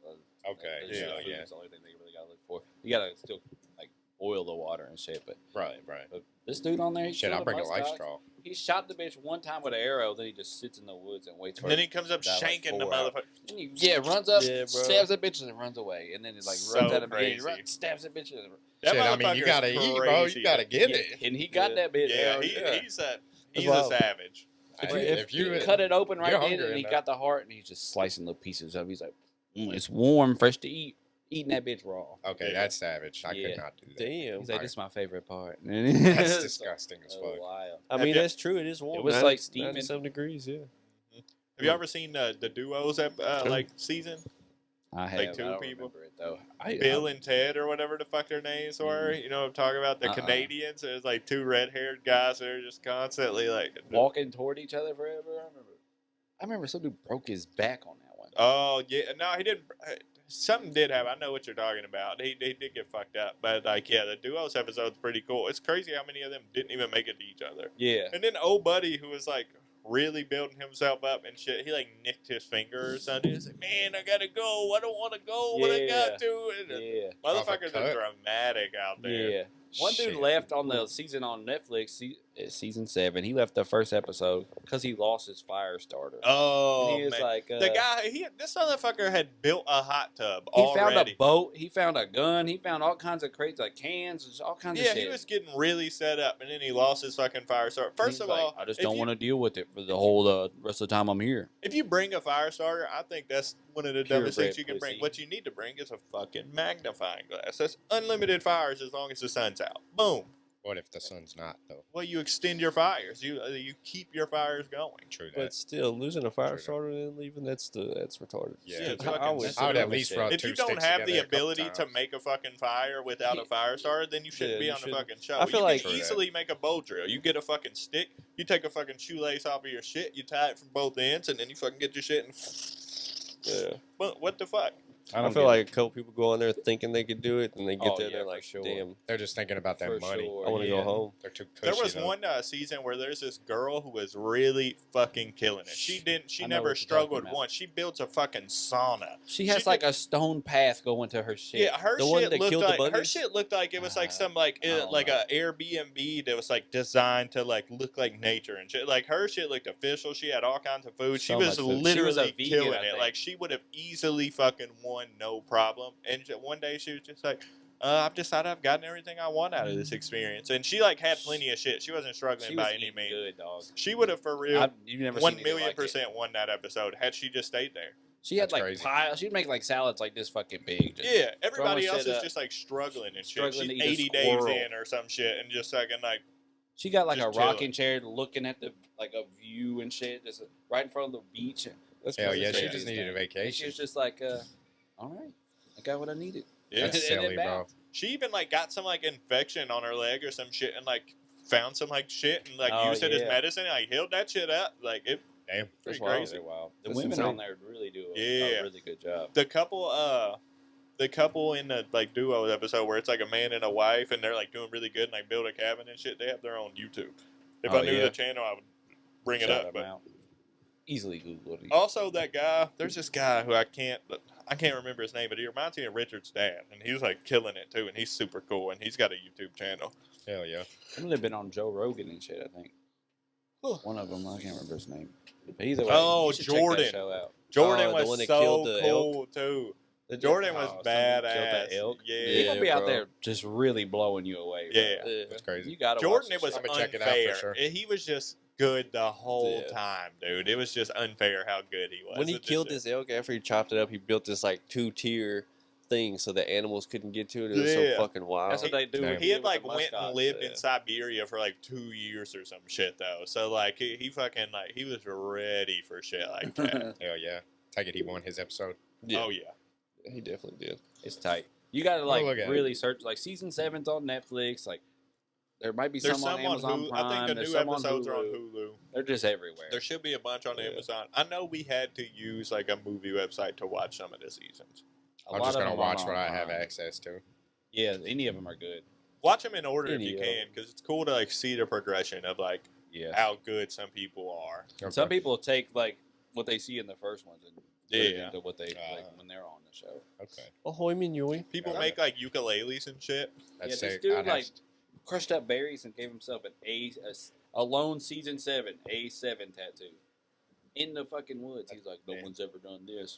So, Okay, that's yeah, food's yeah. the only thing they really gotta look for. You gotta still like boil the water and shit. But Right. this dude on there, he Shit, killed I'll a bring a life muskox. straw. He shot the bitch one time with an arrow, then he just sits in the woods and waits for and then it. he comes up That, like, shanking the 4 hours. motherfucker. And he, runs up, Yeah, bro. stabs that bitch, and then runs away. And then he like So runs out of crazy. stabs that bitch. And That Shit, I mean, you motherfucker gotta is eat, bro. crazy. You gotta get yeah, it. and he got Yeah. that bitch. Yeah, Hell yeah. he's a wild. savage. If you you cut it open right you're then, hungry and he enough. got the heart, and he's just slicing little pieces of it. He's like, it's warm, fresh to eat. Eating that bitch raw. Okay, Yeah. that's savage. I Yeah. could not do that. Damn. He's like, this is my favorite part. That's That's disgusting as fuck. wild. I mean, you- that's true. It is warm. It was like steaming. 97 degrees, yeah. Have you ever seen the duos like season? I have. Like two I don't people? remember it though. Bill and Ted or whatever the fuck their names were. You know what I'm talking about? The Uh-uh. Canadians. It was like two red-haired guys that are just constantly like walking toward each other forever. I remember some dude broke his back on that one. Oh yeah, no, he didn't. Something did happen. I know what you're talking about. He did get fucked up, but like yeah, the duos episode's pretty cool. It's crazy how many of them didn't even make it to each other. Yeah. And then old buddy who was like really building himself up and shit. He like nicked his finger or something. He's like, man, I gotta go. I don't want to go, but I got to. And Yeah. motherfuckers Off a are cut. dramatic out there. Yeah. One dude Shit. left on the season on Netflix, season 7. He left the first episode because he lost his fire starter. Oh, And he was man. like, The guy, this motherfucker had built a hot tub he already. found a boat. He found a gun. He found all kinds of crates, like cans, and all kinds of Yeah, shit. he was getting really set up, and then he lost his fucking fire starter. First He's of like, all, I just if don't you- want to deal with it for the whole rest of the time I'm here. If you bring a fire starter, I think that's one of the dumbest Purebred things you can bring. pussy. What you need to bring is a fucking magnifying glass. That's unlimited fires as long as the sun's out. Boom. What if the sun's not though? Well, you extend your fires. You keep your fires going. True that. But still, losing a fire True. starter and leaving, that's retarded. Yeah, it's I fucking would- I would at dumb least shit. rub If two you don't sticks have the together a couple ability to times. make a fucking fire without a fire starter, then you shouldn't Yeah, be you on the shouldn't. fucking show. I feel you like- can easily make a bow drill. You get a fucking stick, you take a fucking shoelace off of your shit, you tie it from both ends, and then you fucking get your shit and. Yeah. What the fuck? I don't feel get like a couple people go on there thinking they could do it, and they get Oh, there, yeah, they're for like, sure. damn, They're just thinking about that For money. sure, I want to yeah. go home. They're too cushy. There was though. one season where there's this girl who was really fucking killing it. She I know never what you're struggled talking about. once. She builds a fucking sauna. She has She like did- a stone path going to her shit. Yeah, her The one shit that looked killed the like her bunnies? shit looked like it was like some I don't like know. a Airbnb that was like designed to like look like nature and shit. Like her shit looked official. She had all kinds of food. She So was much food. She was literally a vegan, killing I it. think. Like she would have easily fucking won no problem. And one day she was just like, I've decided I've gotten everything I want out of this experience. And she like had plenty of shit. She wasn't struggling She by was any eating means. good, dog. She would have for real You've never 1 seen anything million like it. percent won that episode had she just stayed there. She had That's like crazy. piles. She'd make like salads like this fucking big. Just Yeah, everybody throwing else shit is up. just like struggling and shit. Struggling to She's eat a 80 days squirrel. in or some shit and just fucking like, She got like Just a chilling. rocking chair looking at the like a view and shit, just right in front of the beach. That's Hell crazy. yeah, she crazy just needed a thing. And she vacation. was just like, all right, I got what I needed. yeah. That's And silly, then bro. bounced. She even like got some like infection on her leg or some shit and like found some like shit and like Oh, used it as yeah. medicine and like healed that shit up. Like it Damn. pretty That's wild. crazy. Wow, the That's women insane. on there really do Yeah. a really good job. The couple in the like duo episode where it's like a man and a wife and they're like doing really good and like build a cabin and shit. They have their own YouTube. If Oh, I knew yeah. the channel, I would bring it Shout up. them But out. Easily Googled it. also that guy, there's this guy who I can't remember his name, but he reminds me of Richard's dad, and he's like killing it too, and he's super cool, and he's got a YouTube channel. Hell yeah. I know they've been on Joe Rogan and shit. I think one of them. I can't remember his name. But either way, Oh, you should check that Jordan. show out. Jordan Oh, the was one that so killed the cool too. Jordan was Oh, somebody killed badass. that elk? Yeah, He gonna be out bro. there just really blowing you away. Bro. Yeah. Yeah. That's crazy. You gotta Jordan, watch it was I'm gonna check it out for unfair. sure. He was just good the whole Yeah. time, dude. It was just unfair how good he was. When he It just- killed this elk after he chopped it up, he built this like 2-tier thing so the animals couldn't get to it. It was Yeah. so fucking wild. That's what they do. Damn. with He had with like the went and muskox. lived yeah. in Siberia for like 2 years or some shit though. So like he fucking like he was ready for shit like that. Hell yeah. Take it he won his episode. Yeah. Oh yeah. He definitely did. It's tight. You gotta like look at really search. Like season 7's on Netflix. Like there might be There's some on some on Amazon Hulu. Prime. I think the There's new some episodes are on Hulu. Hulu. They're just everywhere. There should be a bunch on Yeah. Amazon. I know we had to use like a movie website to watch some of the seasons. A I'm lot just of gonna them are watch on what I have Prime. access to. Yeah, any of them are good. Watch them in order if Any you of can, because it's cool to like see the progression of like Yeah. how good some people are. Okay. Some people take like what they see in the first ones and put it Yeah. into what they like when they're on the show. Okay. Ahoy, Minui. People Yeah. make like ukuleles and shit. That's Yeah, this sick. dude, I'd have like, Crushed up berries and gave himself an Alone season 7 A7 tattoo in the fucking woods. He's like, no Man. one's ever done this.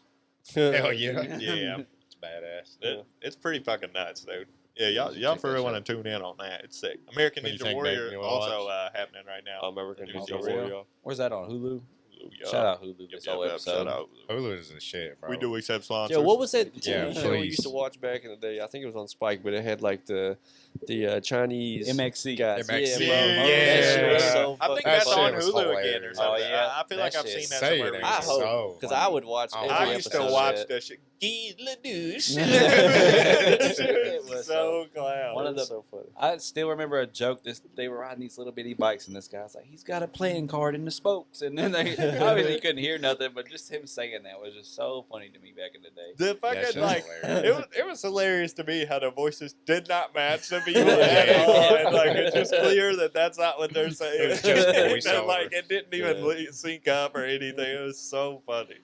Hell yeah. Yeah. It's badass. It's pretty fucking nuts, dude. Yeah, y'all Check for that real shit. want to tune in on that. It's sick. American What do you Ninja think, Warrior Nate? You wanna also happening right now. American New Ninja season. Warrior. Where's that on Hulu? Yeah. Shout out Hulu Yep, this yep, whole yep, episode. shout out. Hulu is the shit, bro. We do accept sponsors. Yeah, what was that Yeah, TV show we please. used to watch back in the day? I think it was on Spike, but it had like the Chinese MXC. guys. MXC. Yeah, bro. Yeah. That shit was Yeah. so I think fucking that's That on shit was Hulu again or hilarious. something. Oh, yeah. I feel like That I've shit seen is- that Say somewhere it I ain't recently. hope so. because I would watch. I Every I used to episode of watch that. that shit. Guy Ladouche. It It was was so clown. One of the- so funny. I still remember a joke. They were riding these little bitty bikes, and this guy's like, "He's got a playing card in the spokes." And then they obviously you couldn't hear nothing, but just him saying that was just so funny to me back in the day. The That fucking shit's like hilarious. it was hilarious to me how the voices did not match the people at all. And like it's just clear that that's not what they're saying. It was just voiceover. And, like it didn't even sync up or anything. It was so funny.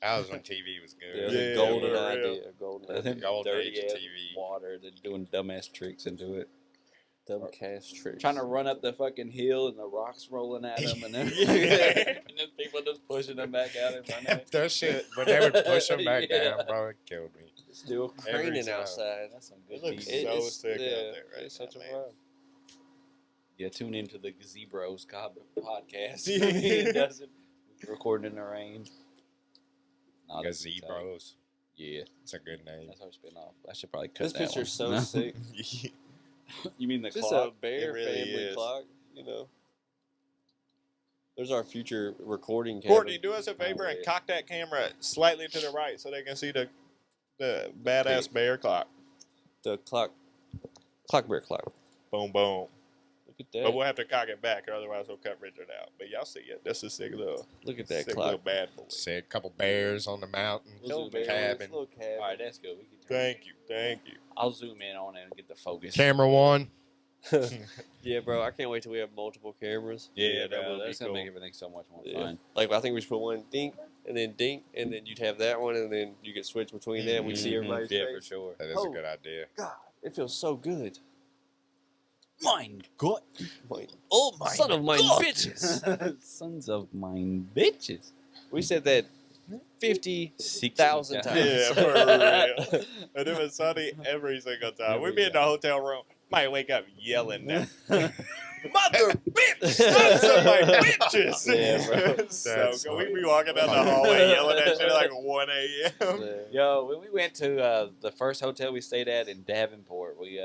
That was when TV was Yeah, good. it's a Yeah, golden for real. idea. A golden idea. Them Golden dirty age of ass TV. water. They're doing dumbass tricks into it. Dumb cast tricks. Trying to run up the fucking hill and the rocks rolling at them, and then, Yeah. and then people just pushing them back out in front of it. That shit, when they would push them back Yeah. down, bro, it killed me. Still Every craning time. outside. That's some good It looks TV. so sick out there right It's now, such a man. vibe. Yeah, tune into the Gazebros podcast. Dustin. We're recording in the rain. Nah, that's tight. Gazebros. Yeah, It's a good name. that's our spinoff. I should probably cut This that picture's so one. sick. You mean the This is clock? a bear It really family is. clock, you know. There's our future recording cabin. Courtney, do us a favor Oh, and yeah. cock that camera slightly to the right so they can see the badass bear clock. The clock bear clock. Boom, boom. Look at that. But we'll have to cock it back, or otherwise we'll cut Richard out. But y'all see it. That's a sick little, Look at that sick clock. little bad boy. See a couple bears on the mountain. Little Zoom bear, in. cabin. little cabin. All right, that's good. We can turn Thank you, thank you. I'll zoom in on it and get the focus. Camera one. Yeah, bro. I can't wait till we have multiple cameras. Yeah, bro, that would be that's gonna cool. make everything so much more Yeah. fun. Like I think we should put one dink and then you'd have that one and then you could switch between them. We see Mhm. everybody's Yeah, for face. sure. That is Oh. a good idea. God, it feels so good. Mine God. Like, Oh my son of mine God. bitches. Sons of mine bitches. We said that 50,000 times. Yeah, for real. And it was sunny every single time. We'd be in the hotel room, might wake up yelling now. Mother bitch! Sons of my bitches! Yeah, bro. So That's good. We'd be walking down the hallway yelling that shit like 1 a.m. Yeah. Yo, when we went to the first hotel we stayed at in Davenport, we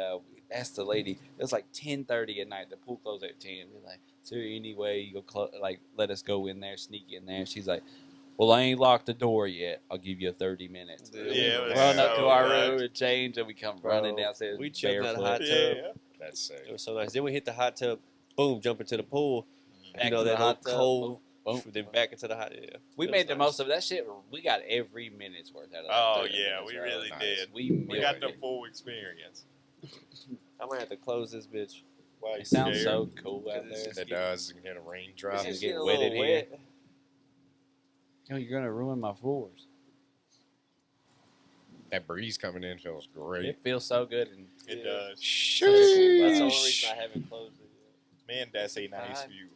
asked the lady. It was like 10:30 at night. The pool closed at 10. We're like, "Is there any way you go let us go in there, sneak in there?" She's like, "Well, I ain't locked the door yet. I'll give you 30 minutes." Yeah, it was Run up so to our nice. room and change, and we come Bro, running downstairs. we jumped in that barefoot. hot tub. Yeah. That's sick. It was so nice. Then we hit the hot tub. Boom, jump into the pool. Back You know to the that hot hot tub, cold. boom, boom. Then back into the hot. Yeah. We It made was the nice. most of that shit. We got every minute's worth out of that. Oh, 30 yeah, minutes, we bro. really Nice. did. We We got the milked it. full experience. I might have to close this bitch. Why, It sounds scared? so cool out Because it's there. It does. You can hear the raindrop. It's It's getting getting a wet little in here. wet. Yo, you're gonna ruin my floors. That breeze coming in feels great. It feels so good, and It Yeah. does. That's the only Sheesh. reason I haven't closed it Man, that's a nice Fine. view.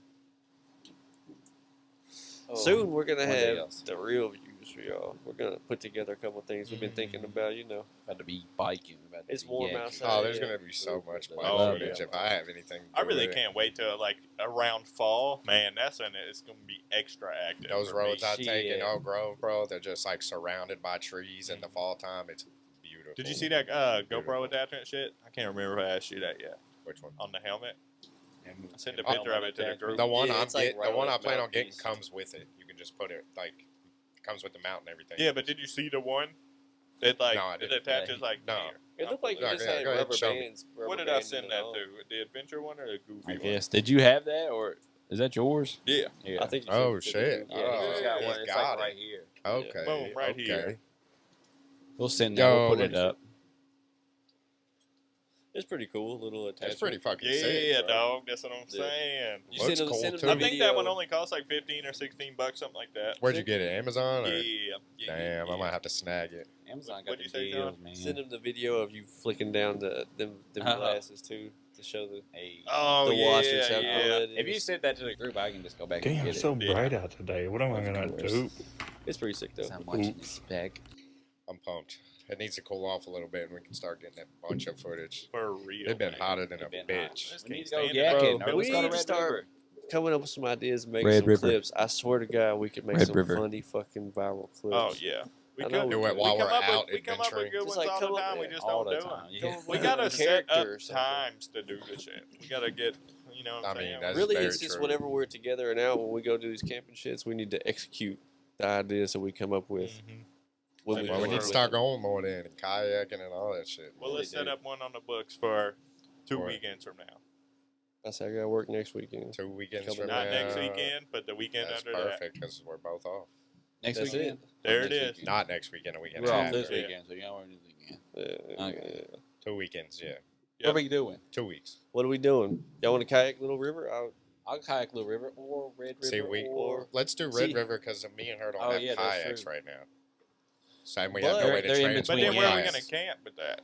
yet. Soon we're gonna One day have else. the real views for y'all. We're gonna put together a couple things we've been thinking about. You know, about to be biking. About to It's be warm yakking. outside. Oh, there's Yeah. gonna be so much bike Oh, footage yeah. if I have anything. To I do really with it. can't wait till like around fall. Man, that's when it's gonna be extra active. Those for me. roads I take in Shit. Oak Grove, bro, they're just like surrounded by trees in the fall time. It's beautiful. Did you see that GoPro attachment shit? I can't remember if I asked you that yet. Which one? On the helmet? I sent a Oh, picture of it to the group. The one Yeah, I'm it's like getting, the one I round plan on getting mouthpiece. comes with it. You can just put it like, it comes with the mount and everything. Yeah, but did you see the one? It like No, I it didn't. attaches like No. here. It looked like No, you just go had ahead, rubber show me. bands. What did I send that to? The adventure one or the goofy I one? guess. Did you have that, or is that yours? Yeah. Yeah. I think. You Oh, sent it to shit. the- Yeah, Oh, he's got he's one. It's got like it. right here. Okay. Boom, right okay. here. We'll send that. We'll Yo, put it up. It's pretty cool. Little attachment. That's pretty fucking Yeah, sick. bro. dog. That's what I'm Yeah. saying. You Looks send cool, them too. the I think that one video. only costs like 15 or 16 bucks, something like that. Where'd you get it? Amazon? Or? Yeah. Damn, I might have to snag it. Amazon got What'd the you say, deals, John? man. Send them the video of you flicking down them Uh-huh. glasses too to show the Hey. Oh, the yeah, watches how yeah. cool that is. If you sent that to the group, I can just go back and Damn, get it's it. so Yeah. bright out today. What am I Of gonna course. do? It's pretty sick though. So I'm watching this back. I'm pumped. It needs to cool off a little bit and we can start getting that bunch of footage. For real. They've been man. hotter than a It's been hot. bitch. Just We can't need to go stand it. yakking. Bro, or we let's go to need to Red start River. Coming up with some ideas, and making Red some River. clips. I swear to God, we could make Red some River. funny fucking viral clips. Oh, yeah. We I could. know we Do it could. while we come we're up out with, we come up with adventuring. good Just ones like all come the up time. We with- just all don't the do time. them. Yeah. We gotta With a set character up or something. times to do the shit. We gotta get, you know what I'm I mean, saying? that's Really, very it's just true. whenever we're together and out when we go do these camping shits, we need to execute the ideas that we come up with. Mhm. When Yeah, Well, we Sure. need to start going more then and kayaking and all that shit. Well, let's Really set do. up one on the books for 2 Or- weekends from now. I say I gotta work next weekend. 2 weekends Coming from Not now. next weekend, but the weekend That's under that. perfect because we're both off. Next That's weekend. There Next it is. weekend. Not next weekend, a weekend We're off after. this Yeah. weekend, so you know we're this weekend. Yeah, Okay. yeah. 2 weekends, yeah. What are we doing? 2 weeks. What are we doing? Y'all want to kayak Little River? I'll kayak Little River or Red River. See, let's do Red See- River because me and her don't Oh, have yeah, that's kayaks true. right now. So we But have no way to they're in transport. But between then where are we kayaks. gonna camp with that?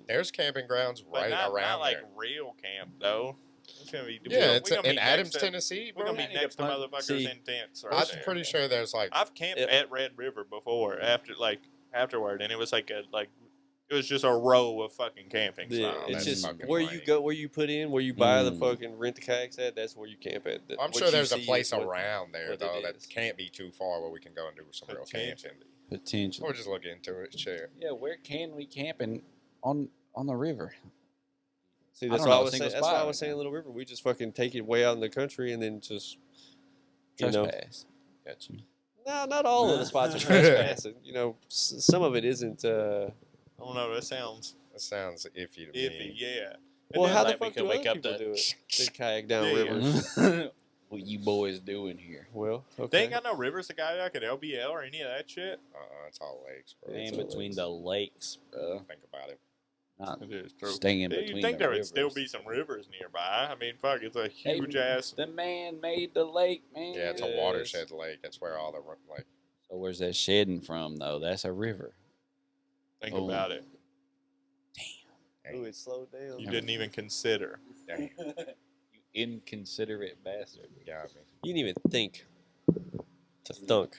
There's camping grounds But right not around like there. real camp though. It's gonna be. Yeah, it's we're gonna in be Adams, next to, Tennessee, We're bro. gonna be next to motherfuckers See, in tents. I'm Right there. pretty sure there's like I've camped Yep. at Red River before. Afterward, and it was like it was just a row of fucking camping Yeah, spots. it's that's just fucking where you lame. go, where you put in, where you buy the Mm. fucking rent the kayaks at. That's where you camp at. I'm What sure you there's a see place is what- around there what it though that is. can't be too far where we can go and do some real camping. Potentially. Potentially. Or just look into it. Share. Yeah, where can we camp on the river? See, I that's don't why I know a was saying. single That's why spot I was right saying now. Little River. We just fucking take it way out in the country and then just, you know, Trespass. Got you. no, not all of the spots are trespassing. You know, some of it isn't. I don't know. That sounds That sounds iffy to iffy. me. Yeah. Well, how the like we fuck could do wake other up people to- do it? They kayak down Yeah, yeah. rivers. What you boys doing here? Well, They okay. ain't got no rivers to kayak at LBL or any of that shit. It's all lakes, bro. In It's all between lakes. the lakes, bro. Think about it. Not It is true. staying in Yeah, between you'd think the there would rivers. still be some rivers nearby. I mean, fuck, it's a Hey, huge ass. The man made the lake, man. Yeah, it's a Yes. watershed lake. That's where all the like. So where's that shedding from, though? That's a river. Think Oh. about it. Ooh, it slowed down. You didn't even consider. Damn, You inconsiderate bastard. got me. You didn't even think to thunk.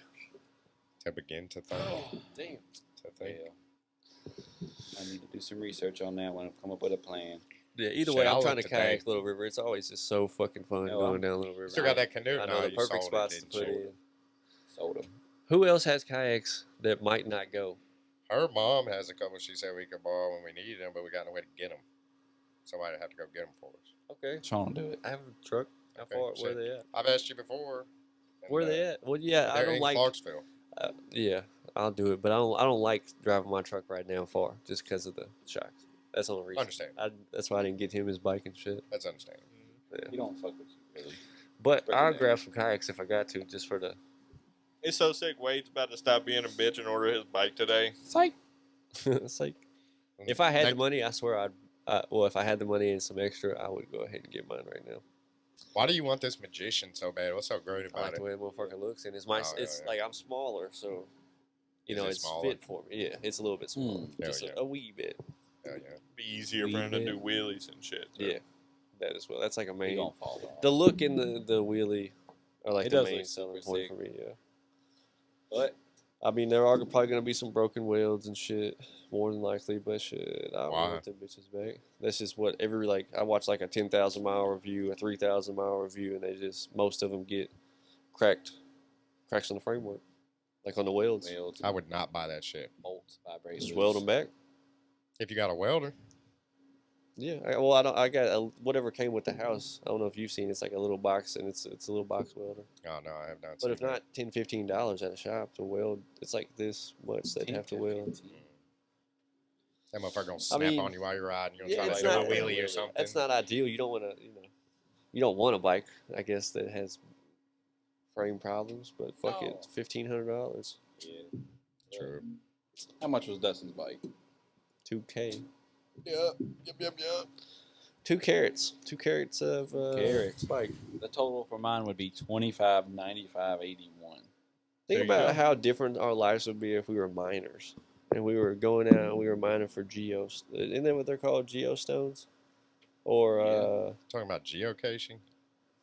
To begin to think. Damn. To think. Yeah. I need to do some research on that one and come up with a plan. Yeah, either Shit, way, I I'm trying to looked today. kayak Little River. It's always just so fucking fun No, going I'm- down Little River. Still got that canoe. I No, know the you perfect sold it, spots to didn't put you? in. Sold them. Who else has kayaks that might not go? Her mom has a couple she said we could borrow when we needed them, but we got no way to get them. Somebody had to go get them for us. Okay, Trying to do it. I have a truck. How Okay, far? Where shit. they at? I've asked you before. and, Where they at? Well, yeah, I They're don't in like. Clarksville. Yeah, I'll do it, but I don't like driving my truck right now far just because of the shocks. That's the only reason. Understand. That's why I didn't get him his bike and shit. That's understandable. Yeah. You don't fuck with you, really. But Freaking I'll out. grab some kayaks if I got to, just for the. It's so sick. Wade's about to stop being a bitch and order his bike today. It's like, It's like if I had the money, I swear I'd. Well, if I had the money and some extra, I would go ahead and get mine right now. Why do you want this magician so bad? What's so great I about like it? the way the motherfucker looks, and it's my. Oh, yeah, it's yeah. like I'm smaller, so you Is know it it's smaller? fit for me. Yeah, it's a little bit smaller, Hell just yeah. a wee bit. Hell yeah. Be easier for him to do wheelies and shit. too. Yeah, that as well. That's like a you main. gonna fall off. The look in the wheelie are like It the does main look selling super point sick. for me. Yeah. But I mean, there are probably gonna be some broken welds and shit, more than likely. But shit, I Why? want them bitches back. That's just what I watch like a 10,000 mile review, a 3,000 mile review, and they just most of them get cracks on the framework, like on the welds. welds, I would not buy that shit. bolts, vibrators. Just weld them back. If you got a welder, Yeah. I don't. I got whatever came with the house. I don't know if you've seen. It's like a little box, and it's a little box welder. oh no, I have not. But seen if not, $10-15 at a shop to weld, it's like this much they'd have to weld. that motherfucker gonna snap mean, on you while you're riding. You're yeah, gonna it's try to do not- a wheelie or something. That's not ideal. You don't want to, you don't want a bike, I guess, that has frame problems. But fuck it, $1,500, Yeah. True. How much was Dustin's bike? $2K, Yep. 2 carats, 2 carats of Carats. bike. The total for mine would be $25.95.81. Think There you about go. how different our lives would be if we were miners and we were going out and we were mining for geos. Isn't that what they're called, geostones? Or Talking about geocaching.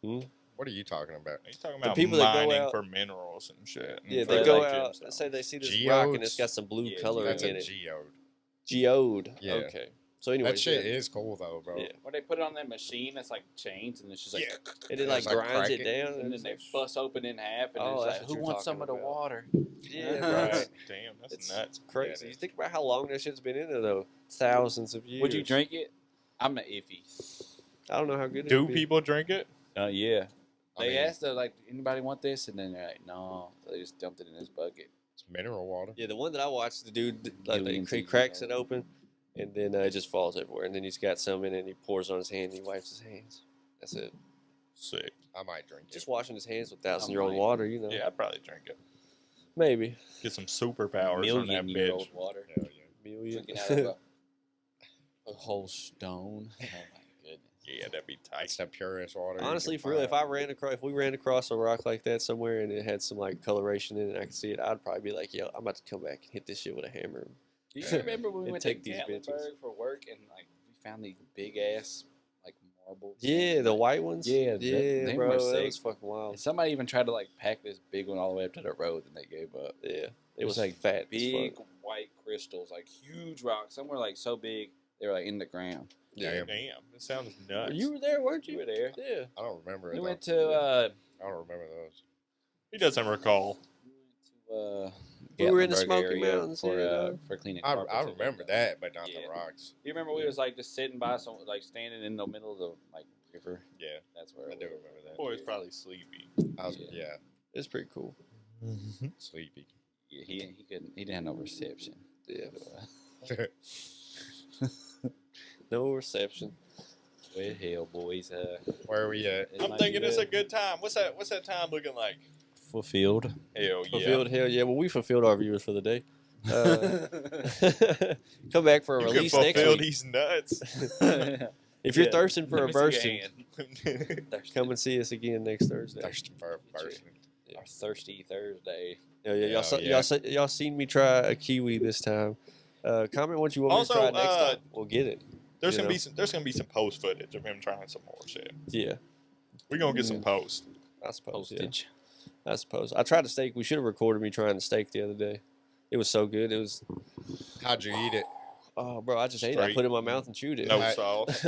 Hmm? What are you talking about? He's talking The about people that go mining out- for minerals and shit. and yeah, for they Yeah, go like out. gemstones. Say they see this rock and it's Geodes? got some blue Yeah, color That's in a it. geode. Geode. Yeah. Okay. So anyway, That shit is cool though, bro. Yeah. When they put it on that machine, that's like chains, and it's just like, And it like It's like grinds it cracking. down, and then they bust open in half, and Oh, it's that's like, what who you're wants some talking of the about. water? Yeah, Right. right. Damn, that's It's nuts. crazy. Yeah, it You is. think about how long that shit's been in there though. Thousands of years. Would you drink it? I'm not iffy. I don't know how good it Do would be. people drink it? Yeah. I They mean, asked us, like, anybody want this? And then they're like, no. So they just dumped it in this bucket. It's mineral water. Yeah, the one that I watched, the dude like Millions he of cracks years it open, and then it just falls everywhere. And then he's got some in it, and he pours on his hand, and he wipes his hands. That's it. Sick. I might drink Just it. washing his hands with 1,000-year-old might. water, you know. Yeah, I'd probably drink it. Maybe. Get some superpowers from that bitch. Million-year-old water. Hell yeah. Million. Drinking out of a A whole stone. Oh my goodness. Yeah, that'd be tight. It's the purest water. you Honestly, can for real, find. if we ran across a rock like that somewhere and it had some like coloration in it, I could see it. I'd probably be like, "Yo, I'm about to come back and hit this shit with a hammer." Do you Yeah. remember when we And went to take these bitches. Gatlinburg for work and like we found these big ass like marbles? Yeah, the white ones. Yeah, yeah, they bro, were that sick. was fucking wild. And somebody even tried to like pack this big one all the way up to the road, and they gave up. Yeah, It was like fat, as big fuck. white crystals, like huge rocks. Some were like so big they were like in the ground. Yeah. Damn. Damn, it sounds nuts. You were there, weren't you? You were there. Yeah. I don't remember it. We though. went to I don't remember those. He doesn't recall. We were in the Gatlinburg Smoky area Mountains, for yeah. for cleaning. I carpets and remember stuff. that, but not Yeah. the rocks. You remember we was like just sitting by some like standing in the middle of the like river. Yeah, That's where I it do was. remember that. Boy, it's probably sleepy. I was, Yeah. yeah, It's pretty cool. sleepy. Yeah, he didn't have no reception. Yeah. No reception. Well, hell, boys. Where are we at? it I'm might be thinking it's a good. good time. What's that time looking like? Fulfilled. Hell yeah. Fulfilled, hell yeah. Well, we fulfilled our viewers for the day. Come back for a You can release next fulfill week. these nuts. If you're Yeah. thirsting for Let a me see your bursting, hand. come and see us again next Thursday. Thirsting for a person. Our thirsty Thursday. Yeah, yeah. Y'all, Hell yeah. y'all seen me try a kiwi this time. Comment what you want Also, me to try next time. We'll get it. There's You gonna know? be there's gonna be some post footage of him trying some more shit. Yeah, We're gonna get some post. I suppose. Yeah. Postage. I suppose. I tried a steak. We should have recorded me trying the steak the other day. It was so good. It was, How'd you eat it? oh, bro, I just ate it. I Straight. put it in my mouth and chewed it. No I- sauce.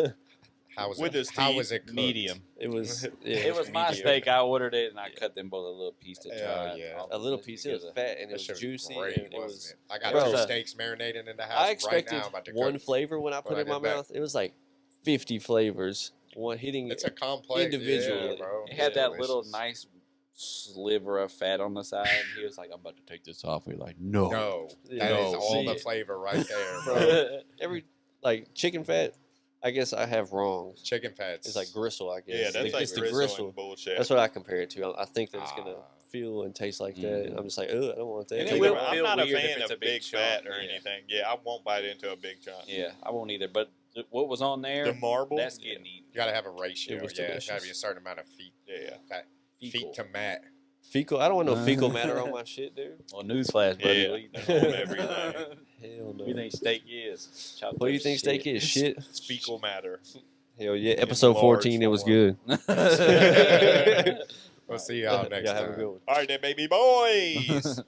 How was With it? his How teeth, was it cooked? medium. It was, yeah, It was my medium. steak. I ordered it and I Yeah. cut them both a little piece to Hell try. it yeah. off a of little just piece. It was because fat and That it shit was juicy. great, and it wasn't was, it? I got Bro, two I- steaks marinated in the house I right expected now. I'm about to one cook. flavor when I put But it in I my did that. mouth. It was like 50 flavors. One hitting It's a complex individually. yeah, bro. It had that Delicious. little nice sliver of fat on the side. And he was like, I'm about to take this off. We're like, no. No, Yeah. that is No. all See the it. flavor right there, bro. Bro, every like chicken fat, I guess I have wrong. Chicken fats. It's like gristle, I guess. Yeah, that's like it's the gristle gristle. and bullshit. That's what I compare it to. I think that it's gonna Ah. feel and taste like that. And I'm just like, oh, I don't want that. And it Think will about- I'm feel not a weird if fan it's of a big big fat chunk, or yeah. anything. Yeah, I won't bite into a big chunk. Yeah, I won't either. But what was on there, The marble. that's getting eaten. you gotta have a ratio. It was Yeah, it's gotta be a delicious. certain amount of feet. Yeah. Fecal. Feet to mat. Fecal. I don't want no fecal matter on my shit, dude. Well, newsflash, buddy. Yeah. What do you think? On everything. Hell What no. do you think steak is? Chopped What do you up think steak shit. is? Shit. It's fecal matter. Hell yeah. Episode large 14, it was form. good. We'll see y'all next Y'all have a time. good one. All right, then, baby boys.